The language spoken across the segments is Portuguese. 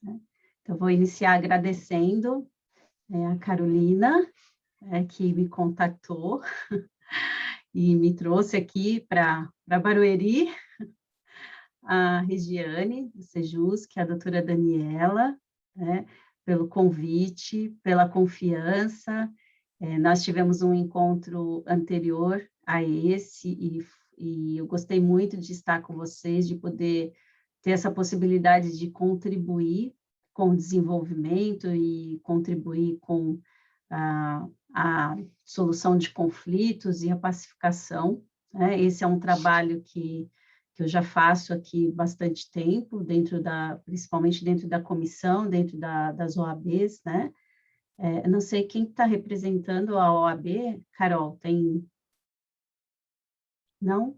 né? Então, vou iniciar agradecendo a Carolina, que me contatou e me trouxe aqui para Barueri, a Regiane, do Sejus, que é a doutora Daniela, né, pelo convite, pela confiança. Nós tivemos um encontro anterior a esse, e eu gostei muito de estar com vocês, de poder ter essa possibilidade de contribuir com o desenvolvimento e contribuir com a solução de conflitos e a pacificação, né? Esse é um trabalho que eu já faço aqui bastante tempo, principalmente dentro da comissão, dentro das OABs, né? Eu não sei quem está representando a OAB, Carol, tem? Não?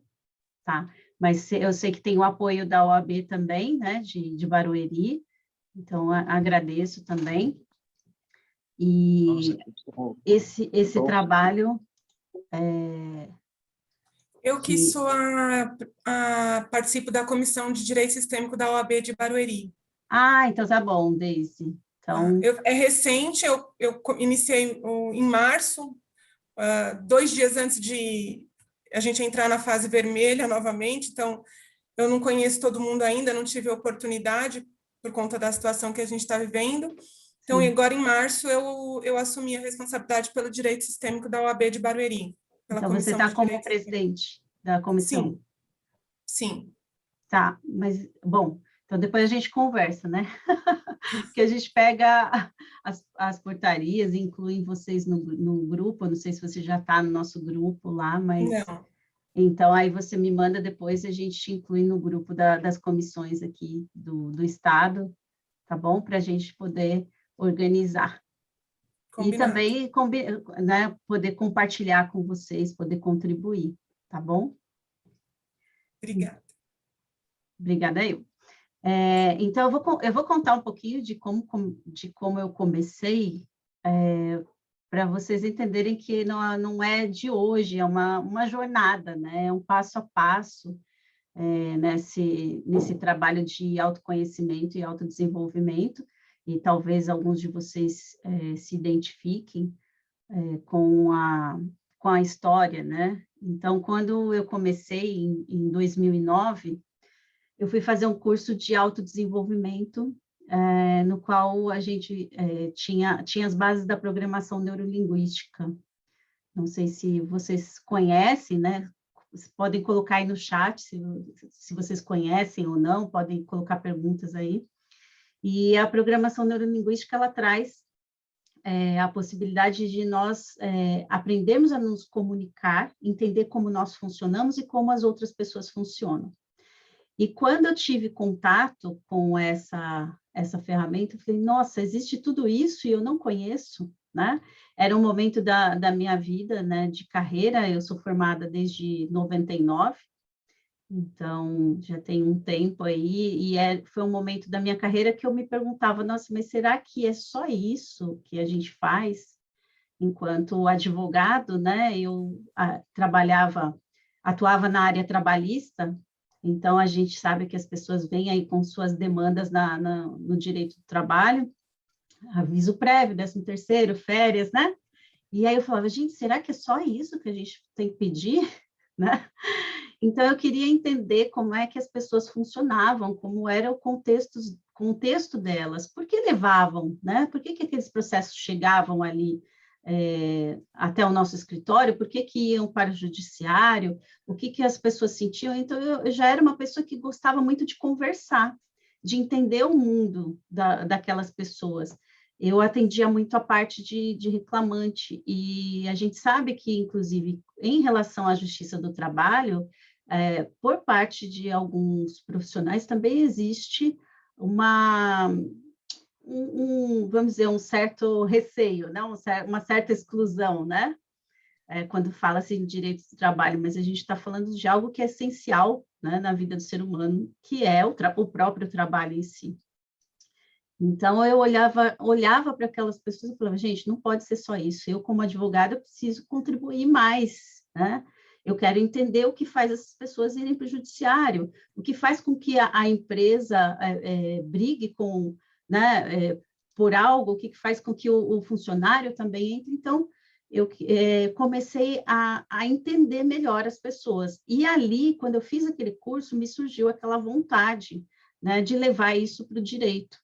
Tá. Mas eu sei que tem o apoio da OAB também, né, de Barueri, então agradeço também. E esse trabalho Eu que sou participo da Comissão de Direito Sistêmico da OAB de Barueri. Ah, então tá bom, Deise. Então... É recente, eu iniciei em março, 2 dias antes de a gente entrar na fase vermelha novamente, então eu não conheço todo mundo ainda, não tive oportunidade por conta da situação que a gente está vivendo. Então, agora em março, eu assumi a responsabilidade pelo direito sistêmico da OAB de Barueri. Então, você está como presidente da comissão? Sim. Tá, mas, bom, então depois a gente conversa, né? Porque a gente pega as portarias e inclui vocês no grupo, eu não sei se você já está no nosso grupo lá, mas... Não. Então, aí você me manda depois, a gente te inclui no grupo das comissões aqui do Estado, tá bom? Para a gente poder organizar. Combinado. E também, né, poder compartilhar com vocês, poder contribuir, tá bom? Obrigada. Obrigada eu. Então, eu vou contar um pouquinho de como eu comecei, para vocês entenderem que não é de hoje, é uma jornada, né? É um passo a passo nesse trabalho de autoconhecimento e autodesenvolvimento, e talvez alguns de vocês se identifiquem com a história, né? Então, quando eu comecei em 2009, eu fui fazer um curso de autodesenvolvimento, no qual a gente tinha as bases da programação neurolinguística. Não sei se vocês conhecem, né? Vocês podem colocar aí no chat, se vocês conhecem ou não, podem colocar perguntas aí. E a programação neurolinguística, ela traz a possibilidade de nós aprendermos a nos comunicar, entender como nós funcionamos e como as outras pessoas funcionam. E quando eu tive contato com essa ferramenta, eu falei, nossa, existe tudo isso e eu não conheço, né? Era um momento da minha vida, né, de carreira, eu sou formada desde 99, então já tem um tempo aí, e foi um momento da minha carreira que eu me perguntava, nossa, mas será que é só isso que a gente faz? Enquanto advogado, né, eu atuava na área trabalhista, então a gente sabe que as pessoas vêm aí com suas demandas no direito do trabalho, aviso prévio, 13º, férias, né? E aí eu falava, gente, será que é só isso que a gente tem que pedir? Né? Então eu queria entender como é que as pessoas funcionavam, como era o contexto delas, por que levavam, né? Por que aqueles processos chegavam ali até o nosso escritório, por que iam para o judiciário, o que as pessoas sentiam. Então, eu já era uma pessoa que gostava muito de conversar, de entender o mundo daquelas pessoas. Eu atendia muito a parte de reclamante, e a gente sabe que, inclusive, em relação à justiça do trabalho, por parte de alguns profissionais, também existe vamos dizer, um certo receio, né? Uma certa exclusão, né? Quando fala-se em direitos do trabalho, mas a gente está falando de algo que é essencial, né, na vida do ser humano, que é o próprio trabalho em si. Então, eu olhava para aquelas pessoas e falava, gente, não pode ser só isso. Eu, como advogada, preciso contribuir mais, né? Eu quero entender o que faz essas pessoas irem para o judiciário, o que faz com que a empresa brigue né, por algo, o que faz com que o funcionário também entre. Então, eu comecei a entender melhor as pessoas. E ali, quando eu fiz aquele curso, me surgiu aquela vontade, né, de levar isso para o direito.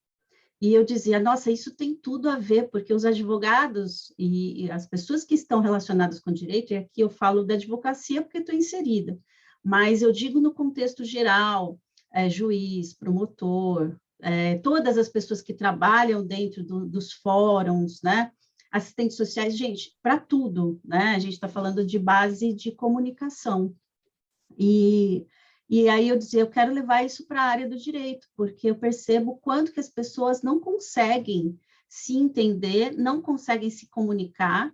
E eu dizia, nossa, isso tem tudo a ver, porque os advogados e as pessoas que estão relacionadas com direito, e aqui eu falo da advocacia porque estou inserida, mas eu digo no contexto geral, juiz, promotor, todas as pessoas que trabalham dentro dos fóruns, né? Assistentes sociais, gente, para tudo, né? A gente está falando de base de comunicação. E aí eu dizia, eu quero levar isso para a área do direito, porque eu percebo quanto que as pessoas não conseguem se entender, não conseguem se comunicar.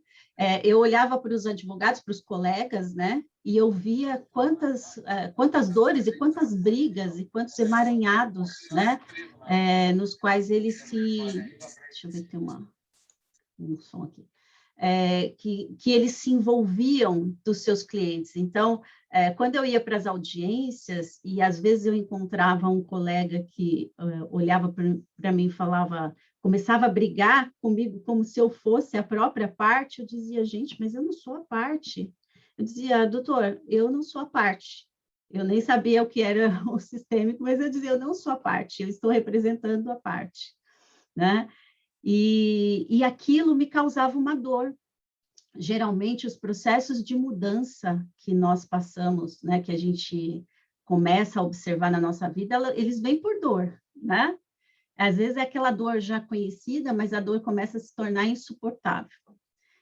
Eu olhava para os advogados, para os colegas, né? E eu via quantas dores e quantas brigas e quantos emaranhados, né? Nos quais eles se... Deixa eu ver, tem um som aqui. Que eles se envolviam dos seus clientes. Então, quando eu ia para as audiências, e às vezes eu encontrava um colega que olhava para mim e falava, começava a brigar comigo como se eu fosse a própria parte, eu dizia, gente, mas eu não sou a parte. Eu dizia, doutor, eu não sou a parte. Eu nem sabia o que era o sistêmico, mas eu dizia, eu não sou a parte, eu estou representando a parte, né? E aquilo me causava uma dor. Geralmente, os processos de mudança que nós passamos, né, que a gente começa a observar na nossa vida, eles vêm por dor, né? Às vezes é aquela dor já conhecida, mas a dor começa a se tornar insuportável.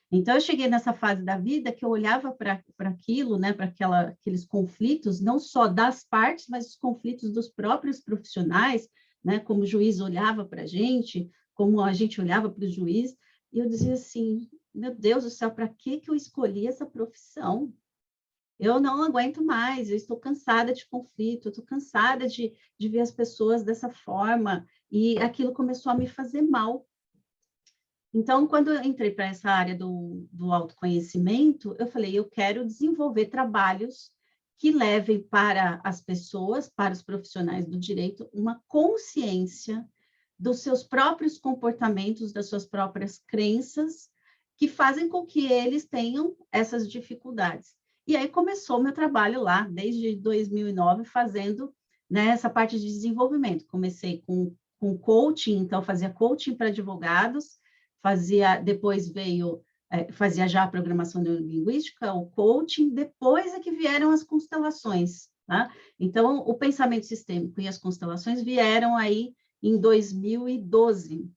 Então, eu cheguei nessa fase da vida que eu olhava para aquilo, né, para aqueles conflitos, não só das partes, mas os conflitos dos próprios profissionais, né, como o juiz olhava para a gente, como a gente olhava para o juiz, e eu dizia assim, meu Deus do céu, para que eu escolhi essa profissão? Eu não aguento mais, eu estou cansada de conflito, eu estou cansada de ver as pessoas dessa forma, e aquilo começou a me fazer mal. Então, quando eu entrei para essa área do autoconhecimento, eu falei, eu quero desenvolver trabalhos que levem para as pessoas, para os profissionais do direito, uma consciência dos seus próprios comportamentos, das suas próprias crenças, que fazem com que eles tenham essas dificuldades. E aí começou o meu trabalho lá, desde 2009, fazendo, né, essa parte de desenvolvimento. Comecei com coaching, então fazia coaching para advogados, depois fazia já a programação neurolinguística, o coaching, depois é que vieram as constelações, tá? Então, o pensamento sistêmico e as constelações vieram aí em 2012,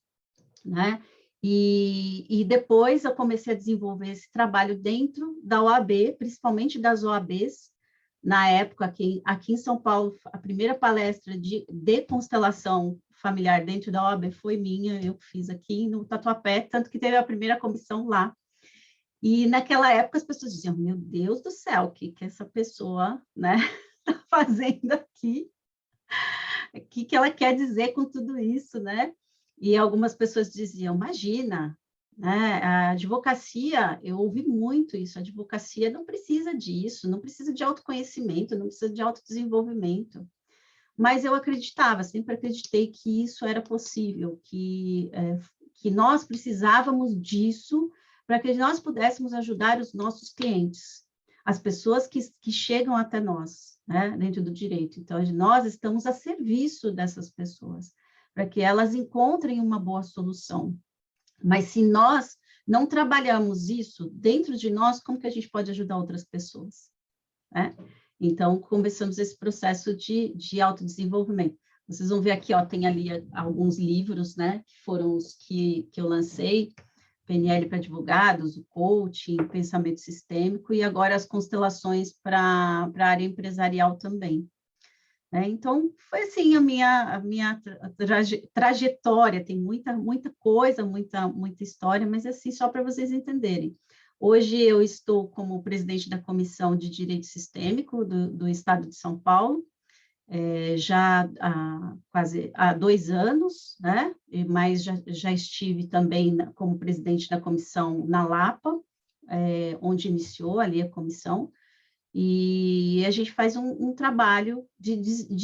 né? E depois eu comecei a desenvolver esse trabalho dentro da OAB, principalmente das OABs. Na época, aqui em São Paulo, a primeira palestra de constelação familiar dentro da OAB foi minha, eu fiz aqui no Tatuapé, tanto que teve a primeira comissão lá. E naquela época as pessoas diziam, meu Deus do céu, o que essa pessoa, né, está fazendo aqui? O que ela quer dizer com tudo isso, né? E algumas pessoas diziam, imagina, né? A advocacia, eu ouvi muito isso, a advocacia não precisa disso, não precisa de autoconhecimento, não precisa de autodesenvolvimento. Mas eu acreditava, sempre acreditei que isso era possível, que nós precisávamos disso para que nós pudéssemos ajudar os nossos clientes, as pessoas que chegam até nós, né, dentro do direito. Então, nós estamos a serviço dessas pessoas, para que elas encontrem uma boa solução. Mas se nós não trabalhamos isso dentro de nós, como que a gente pode ajudar outras pessoas? Né? Então, começamos esse processo de autodesenvolvimento. Vocês vão ver aqui, ó, tem ali alguns livros, né, que foram os que eu lancei, PNL para advogados, o coaching, o pensamento sistêmico, e agora as constelações para a área empresarial também. Então, foi assim a minha trajetória, tem muita coisa, muita história, mas assim, só para vocês entenderem. Hoje eu estou como presidente da Comissão de Direito Sistêmico do Estado de São Paulo, já quase há 2 anos, né? Mas já estive também como presidente da comissão na Lapa, onde iniciou ali a comissão, E a gente faz um trabalho de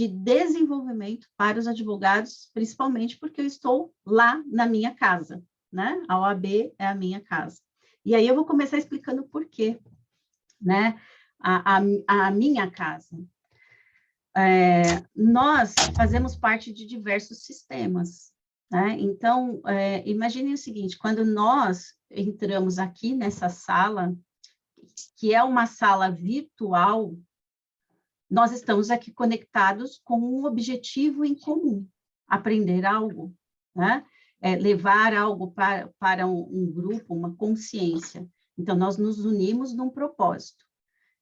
desenvolvimento para os advogados, principalmente porque eu estou lá na minha casa, né? A OAB é a minha casa. E aí eu vou começar explicando por quê, né? A minha casa. Nós fazemos parte de diversos sistemas, né? Então, imagine o seguinte, quando nós entramos aqui nessa sala, que é uma sala virtual, nós estamos aqui conectados com um objetivo em comum, aprender algo, né? Levar algo para um grupo, uma consciência. Então, nós nos unimos num propósito.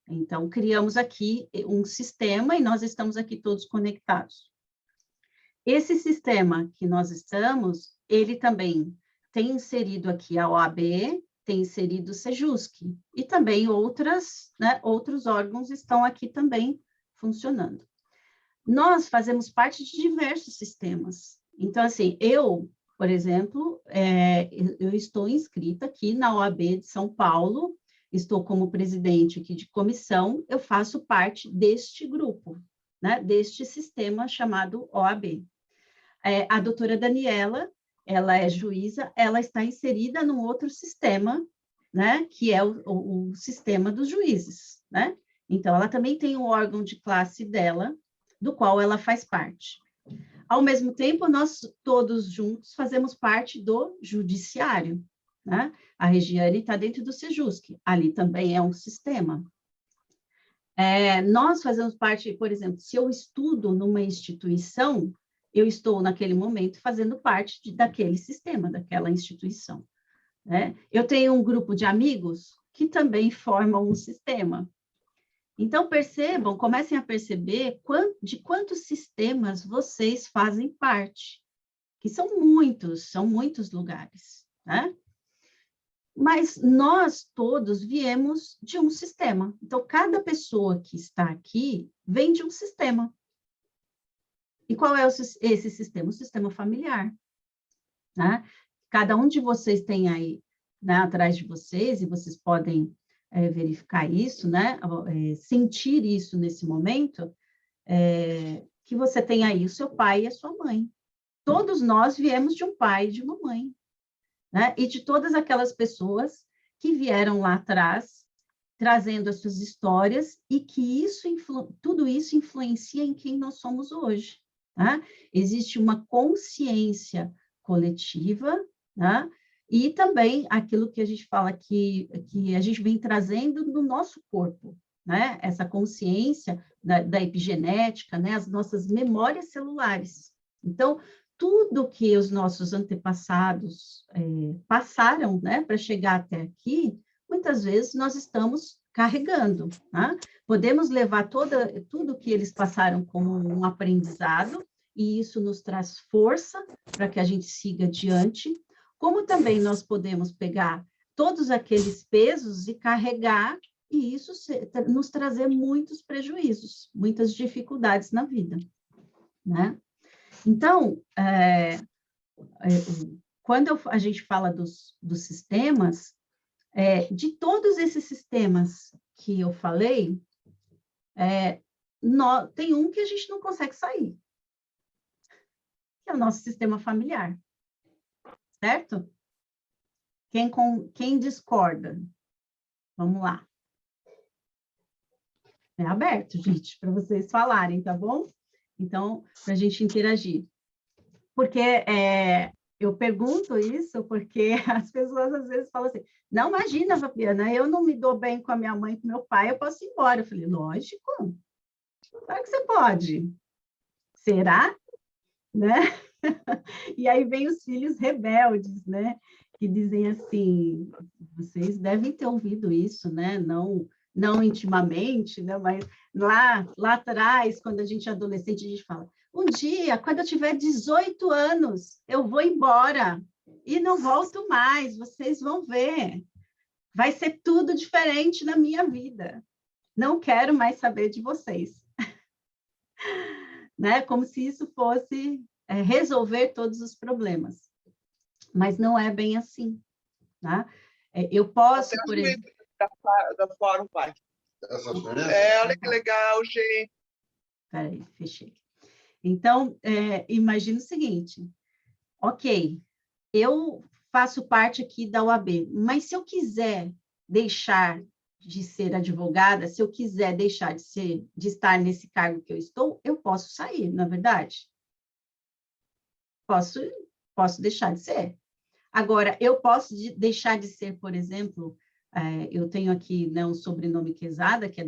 Então, criamos aqui um sistema e nós estamos aqui todos conectados. Esse sistema que nós estamos, ele também tem inserido aqui a OAB, tem inserido o Sejusc, e também outros órgãos estão aqui também funcionando. Nós fazemos parte de diversos sistemas. Então, assim, eu, por exemplo, eu estou inscrita aqui na OAB de São Paulo, estou como presidente aqui de comissão, eu faço parte deste grupo, né, deste sistema chamado OAB. A doutora Daniela, ela é juíza, ela está inserida num outro sistema, né, que é o sistema dos juízes, né? Então, ela também tem um órgão de classe dela, do qual ela faz parte. Ao mesmo tempo, nós todos juntos fazemos parte do judiciário, né? A Regiane está dentro do Sejusc, ali também é um sistema. Nós fazemos parte, por exemplo, se eu estudo numa instituição, eu estou, naquele momento, fazendo parte daquele sistema, daquela instituição, né? Eu tenho um grupo de amigos que também formam um sistema. Então, percebam, comecem a perceber de quantos sistemas vocês fazem parte, que são muitos lugares, né? Mas nós todos viemos de um sistema. Então, cada pessoa que está aqui vem de um sistema. E qual é esse sistema? O sistema familiar, né? Cada um de vocês tem aí, né, atrás de vocês, e vocês podem verificar isso, né? Sentir isso nesse momento, que você tem aí o seu pai e a sua mãe. Todos nós viemos de um pai e de uma mãe, né? E de todas aquelas pessoas que vieram lá atrás, trazendo as suas histórias, e que tudo isso influencia em quem nós somos hoje, tá? Existe uma consciência coletiva, né? E também aquilo que a gente fala que a gente vem trazendo no nosso corpo, né? Essa consciência da epigenética, né? As nossas memórias celulares. Então, tudo que os nossos antepassados passaram, né, para chegar até aqui, muitas vezes nós estamos carregando, né? Podemos levar tudo que eles passaram como um aprendizado, e isso nos traz força para que a gente siga adiante, como também nós podemos pegar todos aqueles pesos e carregar, e isso nos trazer muitos prejuízos, muitas dificuldades na vida, né? Então, quando a gente fala dos sistemas, de todos esses sistemas que eu falei, tem um que a gente não consegue sair, que é o nosso sistema familiar, certo? Quem discorda? Vamos lá. É aberto, gente, para vocês falarem, tá bom? Então, para a gente interagir. Porque eu pergunto isso porque as pessoas às vezes falam assim, não, imagina, Fabiana, eu não me dou bem com a minha mãe e com meu pai, eu posso ir embora. Eu falei, lógico, claro que você pode. Será? Né? E aí vem os filhos rebeldes, né? Que dizem assim, vocês devem ter ouvido isso, né? Não intimamente, né? Mas lá atrás, quando a gente é adolescente, a gente fala, um dia, quando eu tiver 18 anos, eu vou embora e não volto mais, vocês vão ver. Vai ser tudo diferente na minha vida. Não quero mais saber de vocês. Né? Como se isso fosse resolver todos os problemas. Mas não é bem assim. Tá? Eu posso, por exemplo... Da Fórum Pai. Olha que legal, gente. Peraí, fechei. Então, imagina o seguinte, ok, eu faço parte aqui da UAB, mas se eu quiser deixar de ser advogada, se eu quiser deixar de estar nesse cargo que eu estou, eu posso sair, na verdade? Posso deixar de ser. Agora, eu posso deixar de ser, por exemplo, eu tenho aqui, né, um sobrenome Quezada, que é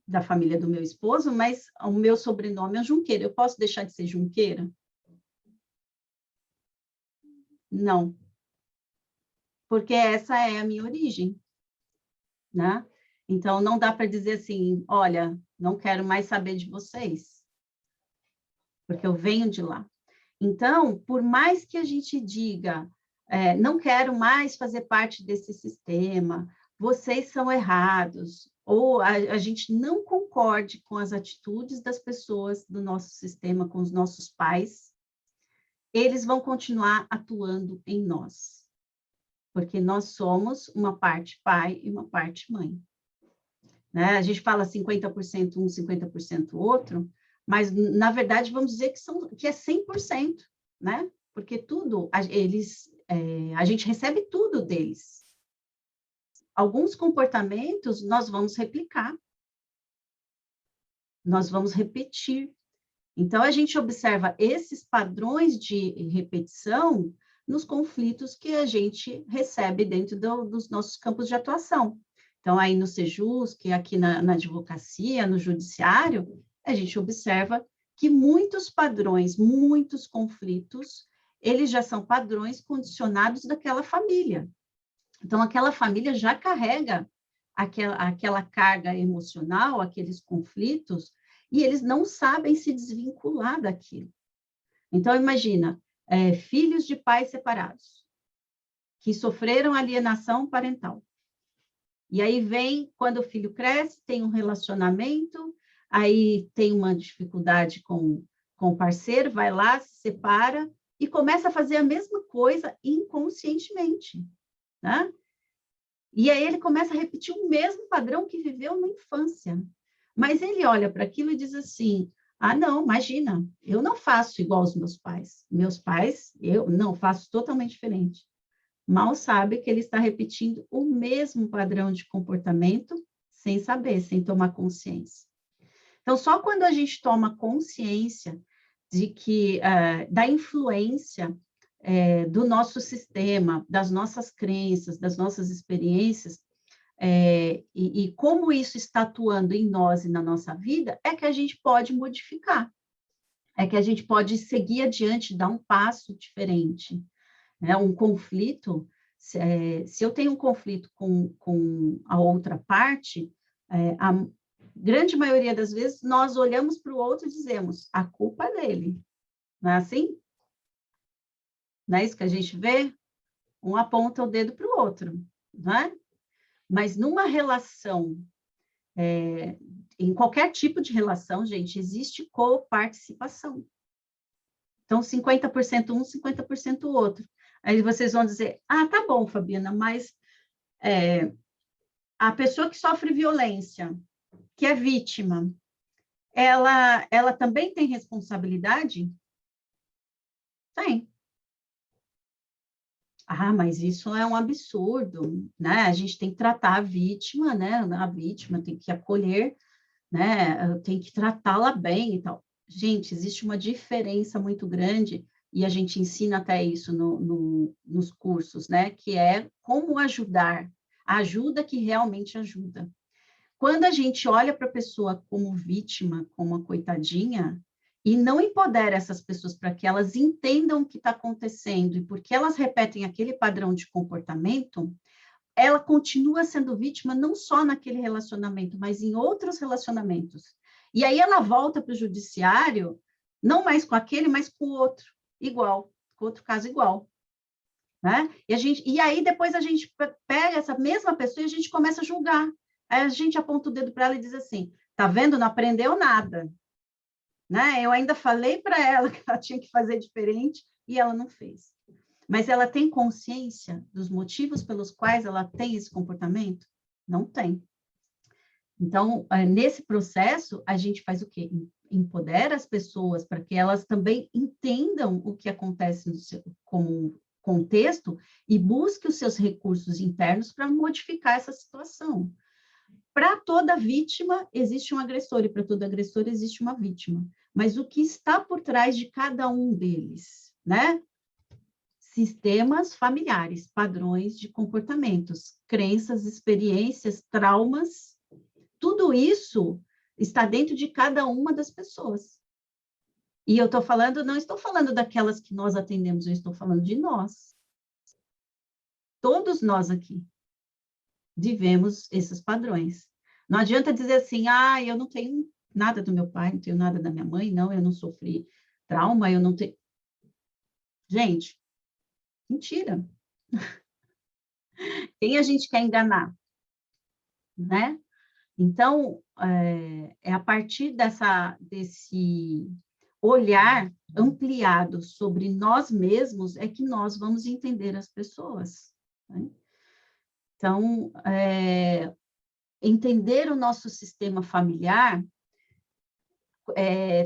da família do meu esposo, mas o meu sobrenome é Junqueira. Eu posso deixar de ser Junqueira? Não. Porque essa é a minha origem, né? Então, não dá para dizer assim, olha, não quero mais saber de vocês, porque eu venho de lá. Então, por mais que a gente diga, não quero mais fazer parte desse sistema, vocês são errados, ou a gente não concorde com as atitudes das pessoas do nosso sistema, com os nossos pais, eles vão continuar atuando em nós, porque nós somos uma parte pai e uma parte mãe. Né? A gente fala 50% um, 50% outro, mas, na verdade, vamos dizer que é 100%, né? Porque tudo, a gente recebe tudo deles. Alguns comportamentos nós vamos replicar, nós vamos repetir. Então, a gente observa esses padrões de repetição nos conflitos que a gente recebe dentro dos nossos campos de atuação. Então, aí no Sejusc, aqui na advocacia, no judiciário, a gente observa que muitos padrões, muitos conflitos, eles já são padrões condicionados daquela família. Então, aquela família já carrega aquela carga emocional, aqueles conflitos, e eles não sabem se desvincular daquilo. Então, imagina, filhos de pais separados, que sofreram alienação parental. E aí vem, quando o filho cresce, tem um relacionamento, aí tem uma dificuldade com o parceiro, vai lá, se separa e começa a fazer a mesma coisa inconscientemente, né? E aí ele começa a repetir o mesmo padrão que viveu na infância. Mas ele olha para aquilo e diz assim, não, imagina, eu não faço igual aos meus pais. Meus pais, eu não faço totalmente diferente. Mal sabe que ele está repetindo o mesmo padrão de comportamento sem saber, sem tomar consciência. Então, só quando a gente toma consciência de que da influência do nosso sistema, das nossas crenças, das nossas experiências, e como isso está atuando em nós e na nossa vida, é que a gente pode modificar, é que a gente pode seguir adiante, dar um passo diferente. Né? Um conflito, se eu tenho um conflito com a outra parte, a grande maioria das vezes nós olhamos para o outro e dizemos, a culpa é dele. Não é assim? Não é isso que a gente vê? Um aponta o dedo para o outro, não é? Mas numa relação, em qualquer tipo de relação, gente, existe coparticipação. Então, 50% um, 50% o outro. Aí vocês vão dizer, tá bom, Fabiana, mas a pessoa que sofre violência, que é vítima, ela também tem responsabilidade? Tem. Mas isso é um absurdo, né? A gente tem que tratar a vítima, né? A vítima tem que acolher, né? Tem que tratá-la bem e tal. Gente, existe uma diferença muito grande, e a gente ensina até isso nos cursos, né? Que é como ajudar, a ajuda que realmente ajuda. Quando a gente olha para a pessoa como vítima, como uma coitadinha, e não empodera essas pessoas para que elas entendam o que está acontecendo e porque elas repetem aquele padrão de comportamento, ela continua sendo vítima não só naquele relacionamento, mas em outros relacionamentos. E aí ela volta para o judiciário, não mais com aquele, mas com o outro, igual, com outro caso igual. Né? E aí depois a gente pega essa mesma pessoa e a gente começa a julgar. Aí a gente aponta o dedo para ela e diz assim, tá vendo? Não aprendeu nada. Né? Eu ainda falei para ela que ela tinha que fazer diferente e ela não fez. Mas ela tem consciência dos motivos pelos quais ela tem esse comportamento? Não tem. Então, nesse processo, a gente faz o quê? Empodera as pessoas para que elas também entendam o que acontece como contexto e busque os seus recursos internos para modificar essa situação. Para toda vítima, existe um agressor, e para todo agressor existe uma vítima. Mas o que está por trás de cada um deles, né? Sistemas familiares, padrões de comportamentos, crenças, experiências, traumas, tudo isso está dentro de cada uma das pessoas. E eu estou falando, não estou falando daquelas que nós atendemos, eu estou falando de nós. Todos nós aqui vivemos esses padrões. Não adianta dizer assim, eu não tenho nada do meu pai, não tenho nada da minha mãe, não, eu não sofri trauma, eu não tenho... Gente, mentira. Quem a gente quer enganar, né? Então, é a partir desse olhar ampliado sobre nós mesmos é que nós vamos entender as pessoas, né? Então, entender o nosso sistema familiar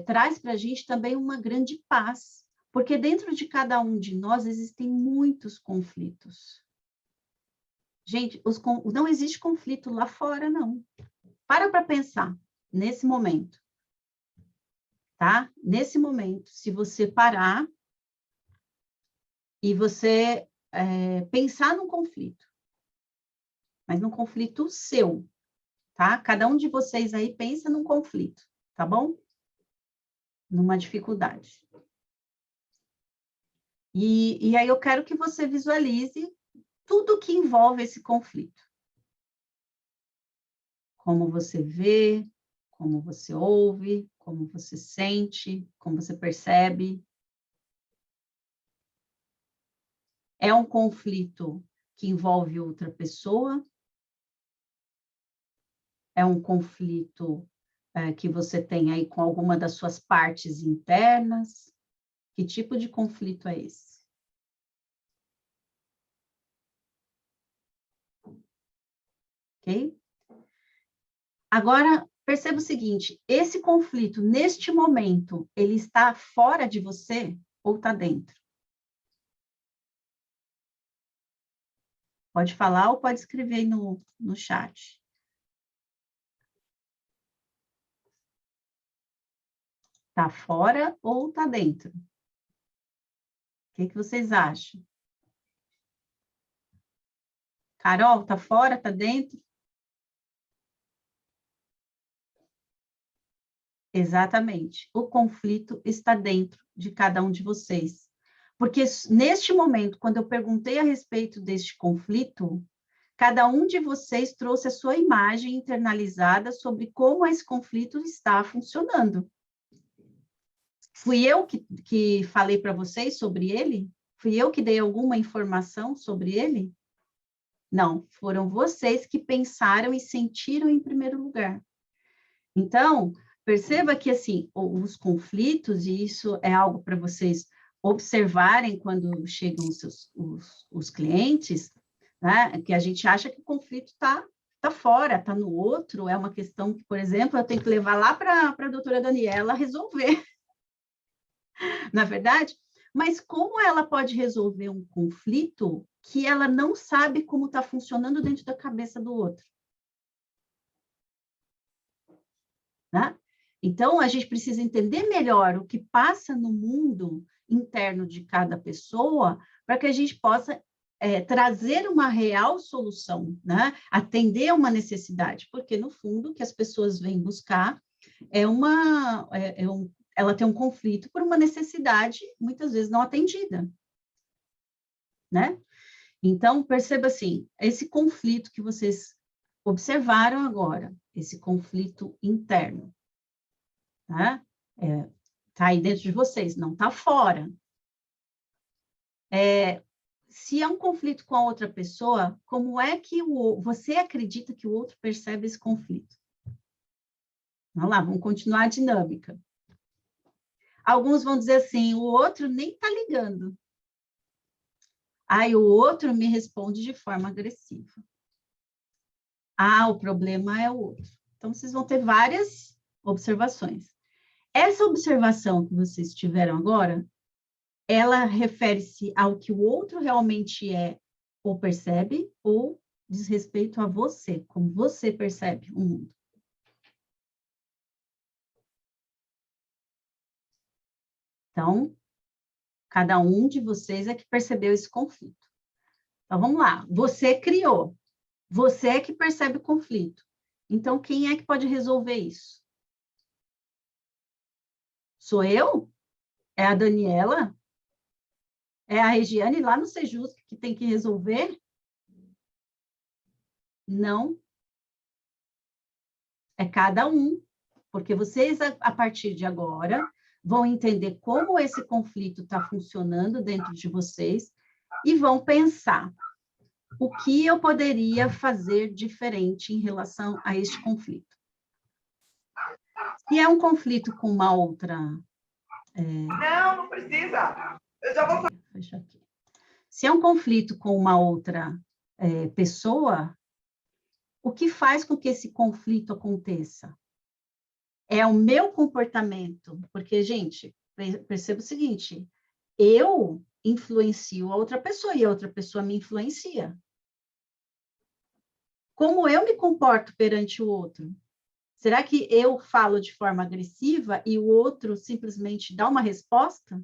traz para a gente também uma grande paz, porque dentro de cada um de nós existem muitos conflitos. Gente, não existe conflito lá fora, não. Para pensar nesse momento, tá? Nesse momento, se você parar e você pensar num conflito, mas num conflito seu, tá? Cada um de vocês aí pensa num conflito, tá bom? Numa dificuldade. E aí eu quero que você visualize tudo que envolve esse conflito. Como você vê, como você ouve, como você sente, como você percebe. É um conflito que envolve outra pessoa? É um conflito que você tem aí com alguma das suas partes internas? Que tipo de conflito é esse? Ok? Agora, perceba o seguinte, esse conflito, neste momento, ele está fora de você ou está dentro? Pode falar ou pode escrever aí no chat. Está fora ou está dentro? O que vocês acham? Carol, está fora, está dentro? Exatamente. O conflito está dentro de cada um de vocês. Porque neste momento, quando eu perguntei a respeito deste conflito, cada um de vocês trouxe a sua imagem internalizada sobre como esse conflito está funcionando. Fui eu que falei para vocês sobre ele? Fui eu que dei alguma informação sobre ele? Não, foram vocês que pensaram e sentiram em primeiro lugar. Então, perceba que, assim, os conflitos, e isso é algo para vocês observarem quando chegam os clientes, né? Que a gente acha que o conflito está fora, está no outro, é uma questão que, por exemplo, eu tenho que levar lá para a doutora Daniela resolver, na verdade? Mas como ela pode resolver um conflito que ela não sabe como está funcionando dentro da cabeça do outro? Né? Então, a gente precisa entender melhor o que passa no mundo interno de cada pessoa para que a gente possa trazer uma real solução, né? Atender uma necessidade, porque, no fundo, o que as pessoas vêm buscar ela tem um conflito por uma necessidade, muitas vezes não atendida, né? Então, perceba assim, esse conflito que vocês observaram agora, esse conflito interno, tá? Tá aí dentro de vocês, não tá fora. Se é um conflito com a outra pessoa, como é que você acredita que o outro percebe esse conflito? Vamos lá, vamos continuar a dinâmica. Alguns vão dizer assim, o outro nem tá ligando. Aí o outro me responde de forma agressiva. O problema é o outro. Então, vocês vão ter várias observações. Essa observação que vocês tiveram agora, ela refere-se ao que o outro realmente é ou percebe, ou diz respeito a você, como você percebe o mundo. Então, cada um de vocês é que percebeu esse conflito. Então, vamos lá. Você criou. Você é que percebe o conflito. Então, quem é que pode resolver isso? Sou eu? É a Daniela? É a Regiane lá no Sejusc que tem que resolver? Não. É cada um. Porque vocês, a partir de agora, vão entender como esse conflito está funcionando dentro de vocês e vão pensar o que eu poderia fazer diferente em relação a este conflito. Se é um conflito com uma outra... Não precisa. Eu já vou... Deixa aqui. Se é um conflito com uma outra pessoa, o que faz com que esse conflito aconteça? É o meu comportamento, porque, gente, perceba o seguinte, eu influencio a outra pessoa e a outra pessoa me influencia. Como eu me comporto perante o outro? Será que eu falo de forma agressiva e o outro simplesmente dá uma resposta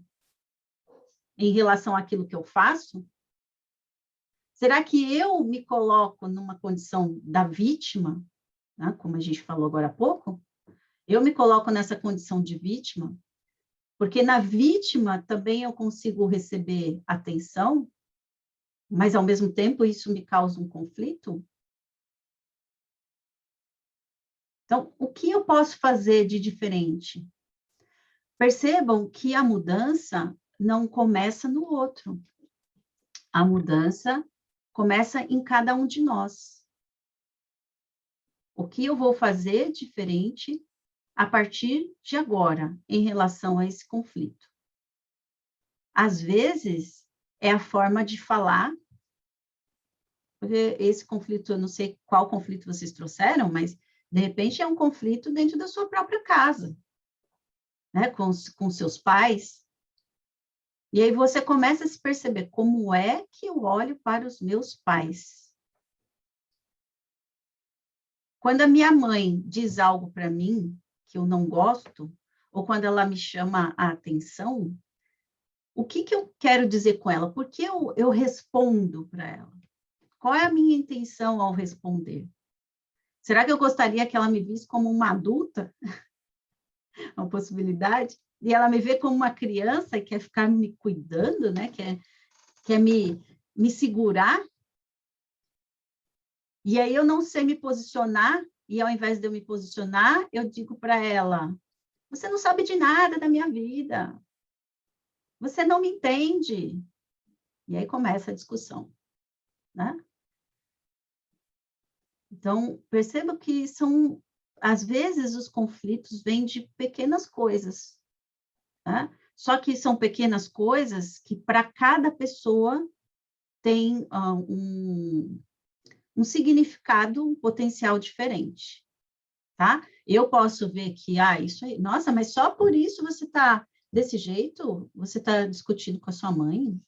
em relação àquilo que eu faço? Será que eu me coloco numa condição da vítima, né, como a gente falou agora há pouco? Eu me coloco nessa condição de vítima, porque na vítima também eu consigo receber atenção, mas ao mesmo tempo isso me causa um conflito? Então, o que eu posso fazer de diferente? Percebam que a mudança não começa no outro. A mudança começa em cada um de nós. O que eu vou fazer diferente a partir de agora, em relação a esse conflito? Às vezes, é a forma de falar, porque esse conflito, eu não sei qual conflito vocês trouxeram, mas, de repente, é um conflito dentro da sua própria casa, né? Com seus pais. E aí você começa a se perceber, como é que eu olho para os meus pais? Quando a minha mãe diz algo para mim que eu não gosto, ou quando ela me chama a atenção, o que eu quero dizer com ela? Por que eu respondo para ela? Qual é a minha intenção ao responder? Será que eu gostaria que ela me visse como uma adulta? Uma possibilidade? E ela me vê como uma criança e quer ficar me cuidando, né? Quer me segurar? E aí eu não sei me posicionar, e ao invés de eu me posicionar, eu digo para ela, você não sabe de nada da minha vida. Você não me entende. E aí começa a discussão, né? Então, perceba que às vezes, os conflitos vêm de pequenas coisas, né? Só que são pequenas coisas que, para cada pessoa, tem um significado, um potencial diferente, tá? Eu posso ver que, isso aí, nossa, mas só por isso você está desse jeito? Você está discutindo com a sua mãe?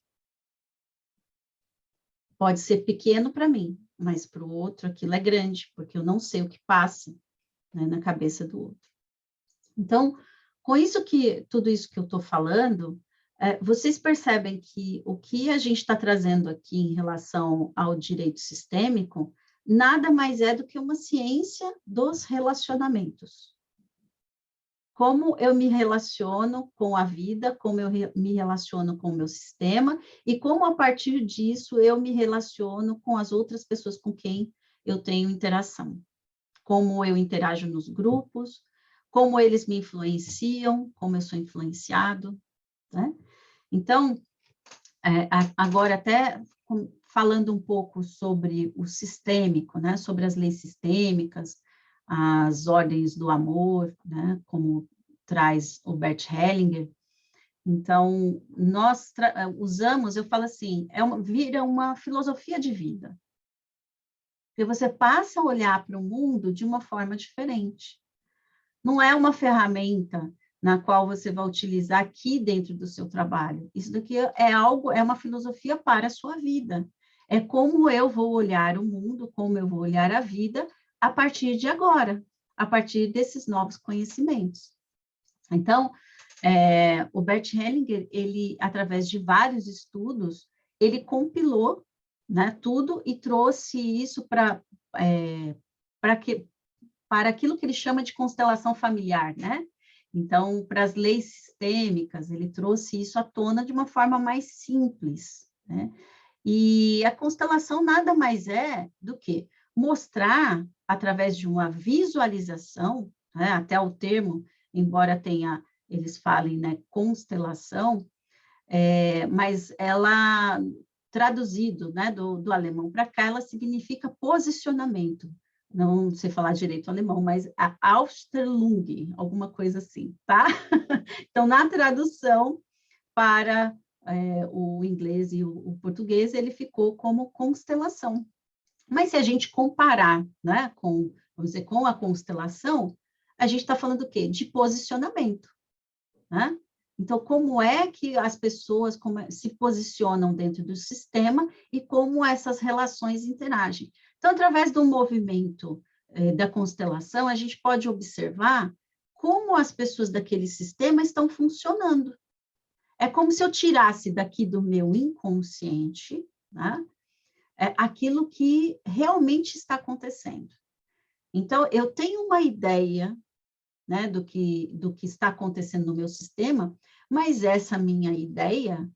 Pode ser pequeno para mim, mas para o outro aquilo é grande, porque eu não sei o que passa, né, na cabeça do outro. Então, com tudo isso que eu estou falando, vocês percebem que o que a gente está trazendo aqui em relação ao direito sistêmico nada mais é do que uma ciência dos relacionamentos. Como eu me relaciono com a vida, como eu me relaciono com o meu sistema, e como, a partir disso, eu me relaciono com as outras pessoas com quem eu tenho interação. Como eu interajo nos grupos, como eles me influenciam, como eu sou influenciado, né? Então, agora até falando um pouco sobre o sistêmico, né? Sobre as leis sistêmicas, as ordens do amor, né? Como traz o Bert Hellinger. Então, nós usamos, eu falo assim, vira uma filosofia de vida. Porque você passa a olhar para o mundo de uma forma diferente. Não é uma ferramenta na qual você vai utilizar aqui dentro do seu trabalho. Isso daqui é algo, é uma filosofia para a sua vida. É como eu vou olhar o mundo, como eu vou olhar a vida a partir de agora, a partir desses novos conhecimentos. Então, o Bert Hellinger, ele, através de vários estudos, ele compilou, né, tudo e trouxe isso para aquilo que ele chama de constelação familiar, né? Então, para as leis sistêmicas, ele trouxe isso à tona de uma forma mais simples, né? E a constelação nada mais é do que mostrar, através de uma visualização, né, até o termo, embora eles falem, né, constelação, mas ela, traduzido, né, do alemão para cá, ela significa posicionamento. Não sei falar direito alemão, mas a Aufstellung, alguma coisa assim, tá? Então, na tradução para o inglês e o português, ele ficou como constelação. Mas se a gente comparar, né, vamos dizer, com a constelação, a gente está falando do quê? De posicionamento, né? Então, como é que as pessoas se posicionam dentro do sistema e como essas relações interagem? Então, através do movimento da constelação, a gente pode observar como as pessoas daquele sistema estão funcionando. É como se eu tirasse daqui do meu inconsciente, né, aquilo que realmente está acontecendo. Então, eu tenho uma ideia, né, do que está acontecendo no meu sistema, mas essa minha ideia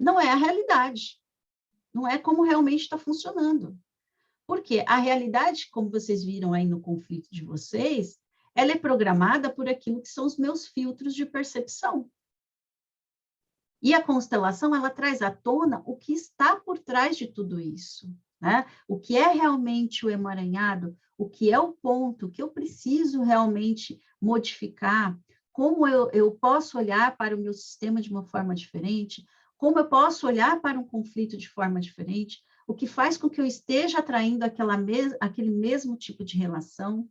não é a realidade, não é como realmente está funcionando. Porque a realidade, como vocês viram aí no conflito de vocês, ela é programada por aquilo que são os meus filtros de percepção. E a constelação, ela traz à tona o que está por trás de tudo isso, né? O que é realmente o emaranhado, o que é o ponto que eu preciso realmente modificar, como eu posso olhar para o meu sistema de uma forma diferente, como eu posso olhar para um conflito de forma diferente, o que faz com que eu esteja atraindo aquele mesmo tipo de relação,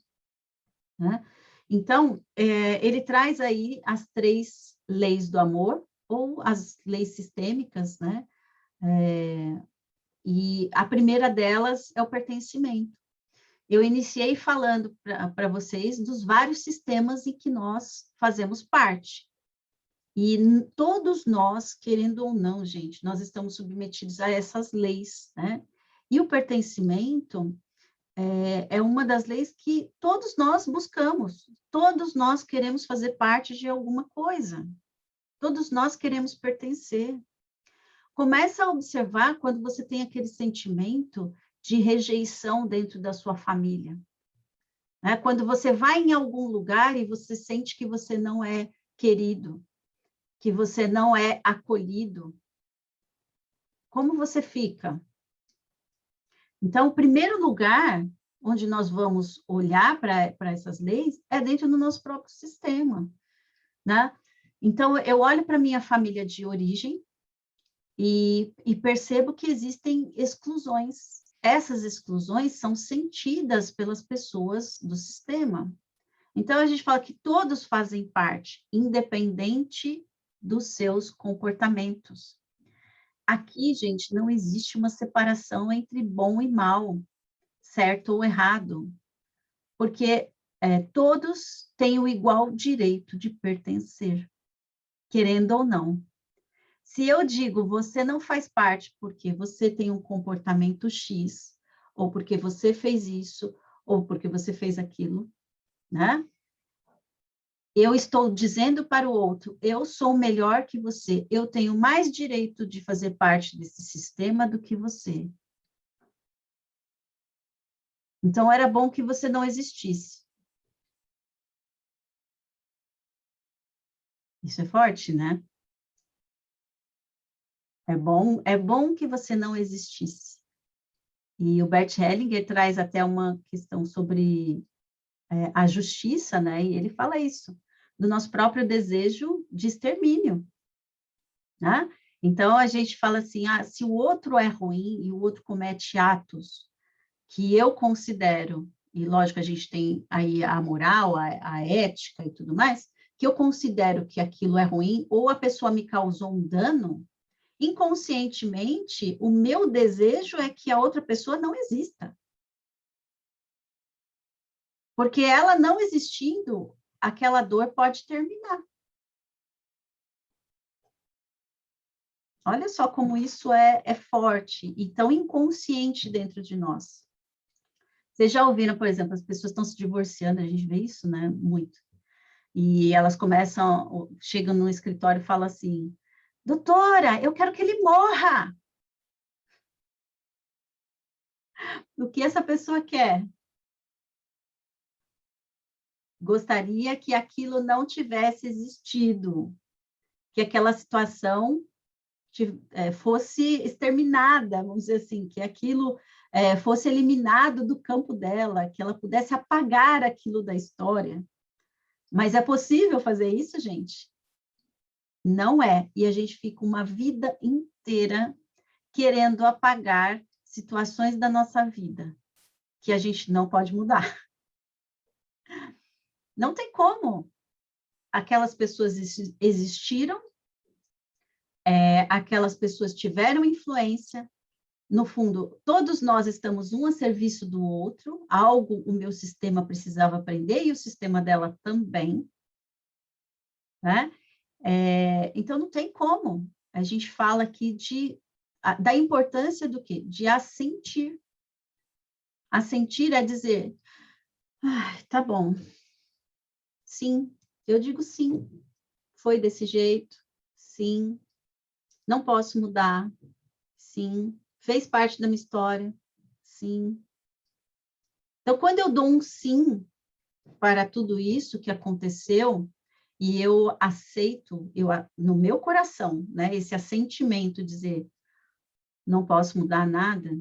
né? Então, ele traz aí as 3 leis do amor, ou as leis sistêmicas, né? E a primeira delas é o pertencimento. Eu iniciei falando para vocês dos vários sistemas em que nós fazemos parte. E todos nós, querendo ou não, gente, nós estamos submetidos a essas leis, né? E o pertencimento é uma das leis que todos nós buscamos, todos nós queremos fazer parte de alguma coisa, todos nós queremos pertencer. Começa a observar quando você tem aquele sentimento de rejeição dentro da sua família, né? Quando você vai em algum lugar e você sente que você não é querido, que você não é acolhido, como você fica? Então, o primeiro lugar onde nós vamos olhar para essas leis é dentro do nosso próprio sistema, né? Então, eu olho para a minha família de origem e percebo que existem exclusões. Essas exclusões são sentidas pelas pessoas do sistema. Então, a gente fala que todos fazem parte, independente dos seus comportamentos. Aqui, gente, não existe uma separação entre bom e mal, certo ou errado, porque todos têm o igual direito de pertencer, querendo ou não. Se eu digo, você não faz parte porque você tem um comportamento X, ou porque você fez isso, ou porque você fez aquilo, né? Eu estou dizendo para o outro, eu sou melhor que você, eu tenho mais direito de fazer parte desse sistema do que você. Então, era bom que você não existisse. Isso é forte, né? É bom que você não existisse. E o Bert Hellinger traz até uma questão sobre a justiça, né? E ele fala isso, do nosso próprio desejo de extermínio, né? Então, a gente fala assim, se o outro é ruim e o outro comete atos que eu considero, e lógico, a gente tem aí a moral, a ética e tudo mais, que eu considero que aquilo é ruim, ou a pessoa me causou um dano, inconscientemente, o meu desejo é que a outra pessoa não exista. Porque ela não existindo, aquela dor pode terminar. Olha só como isso é forte e tão inconsciente dentro de nós. Vocês já ouviram, por exemplo, as pessoas estão se divorciando, a gente vê isso, né, muito. E elas chegam no escritório e falam assim, doutora, eu quero que ele morra. O que essa pessoa quer? Gostaria que aquilo não tivesse existido, que aquela situação fosse exterminada, vamos dizer assim, que aquilo fosse eliminado do campo dela, que ela pudesse apagar aquilo da história. Mas é possível fazer isso, gente? Não é. E a gente fica uma vida inteira querendo apagar situações da nossa vida que a gente não pode mudar. Não tem como. Aquelas pessoas existiram, aquelas pessoas tiveram influência. No fundo, todos nós estamos um a serviço do outro, algo o meu sistema precisava aprender e o sistema dela também, né? Então, não tem como. A gente fala aqui da importância do quê? De assentir. Assentir é dizer, tá bom, sim, eu digo sim, foi desse jeito, sim, não posso mudar, sim, fez parte da minha história, sim. Então, quando eu dou um sim para tudo isso que aconteceu, e eu aceito, no meu coração, né, esse assentimento, dizer, não posso mudar nada,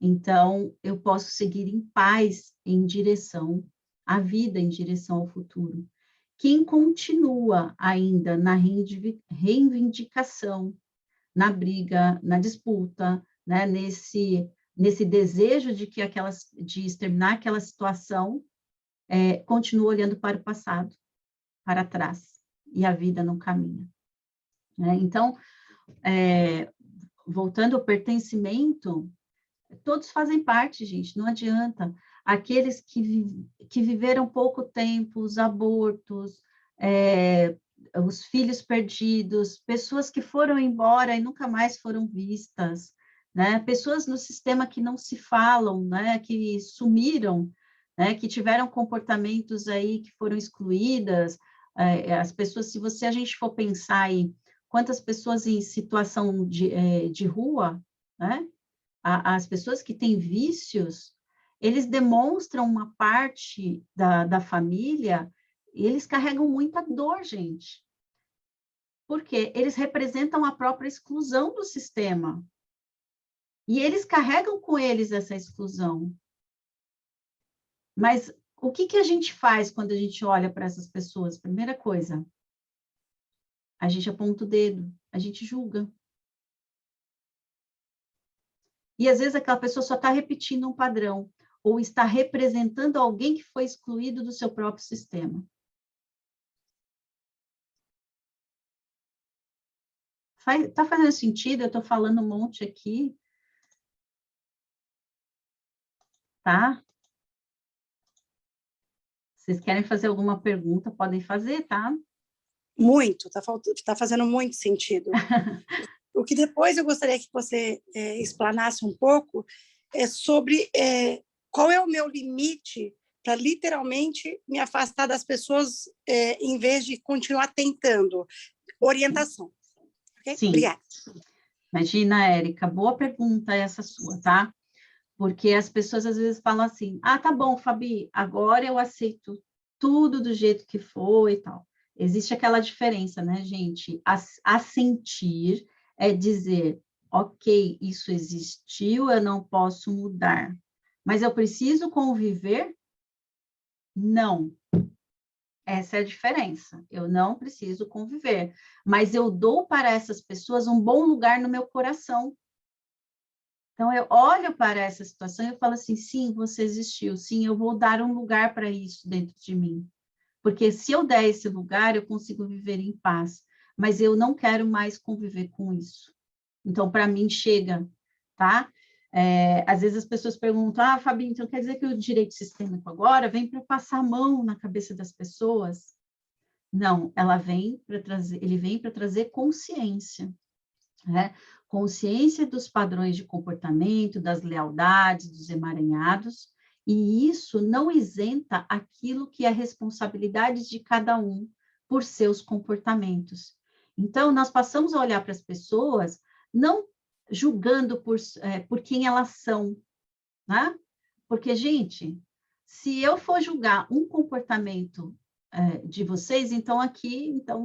então eu posso seguir em paz em direção à vida, em direção ao futuro. Quem continua ainda na reivindicação, na briga, na disputa, né, nesse desejo de exterminar aquela situação, continua olhando para o passado, para trás, e a vida não caminha. Né? Então, voltando ao pertencimento, todos fazem parte, gente, não adianta. Aqueles que viveram pouco tempo, os abortos, os filhos perdidos, pessoas que foram embora e nunca mais foram vistas, né? Pessoas no sistema que não se falam, né? Que sumiram, né? Que tiveram comportamentos aí que foram excluídas. As pessoas, se a gente for pensar aí, quantas pessoas em situação de rua, né? As pessoas que têm vícios, eles demonstram uma parte da família, e eles carregam muita dor, gente. Porque eles representam a própria exclusão do sistema. E eles carregam com eles essa exclusão. Mas o que a gente faz quando a gente olha para essas pessoas? Primeira coisa, a gente aponta o dedo, a gente julga. E às vezes aquela pessoa só está repetindo um padrão, ou está representando alguém que foi excluído do seu próprio sistema. Está fazendo sentido? Eu estou falando um monte aqui. Tá? Vocês querem fazer alguma pergunta? Podem fazer, tá? Muito, tá fazendo muito sentido. O que depois eu gostaria que você explanasse um pouco é sobre qual é o meu limite para literalmente me afastar das pessoas em vez de continuar tentando. Orientação. Okay? Sim. Obrigada. Imagina, Érica, boa pergunta essa sua, tá? Porque as pessoas às vezes falam assim, tá bom, Fabi, agora eu aceito tudo do jeito que foi e tal. Existe aquela diferença, né, gente? Assentir é dizer, ok, isso existiu, eu não posso mudar. Mas eu preciso conviver? Não. Essa é a diferença. Eu não preciso conviver. Mas eu dou para essas pessoas um bom lugar no meu coração. Então, eu olho para essa situação e eu falo assim, sim, você existiu, sim, eu vou dar um lugar para isso dentro de mim. Porque se eu der esse lugar, eu consigo viver em paz. Mas eu não quero mais conviver com isso. Então, para mim, chega, tá? Às vezes as pessoas perguntam, Fabi, então quer dizer que o direito sistêmico agora vem para passar a mão na cabeça das pessoas? Não, ele vem para trazer consciência, né? Consciência dos padrões de comportamento, das lealdades, dos emaranhados, e isso não isenta aquilo que é responsabilidade de cada um por seus comportamentos. Então, nós passamos a olhar para as pessoas não julgando por quem elas são, né? Porque, gente, se eu for julgar um comportamento de vocês, então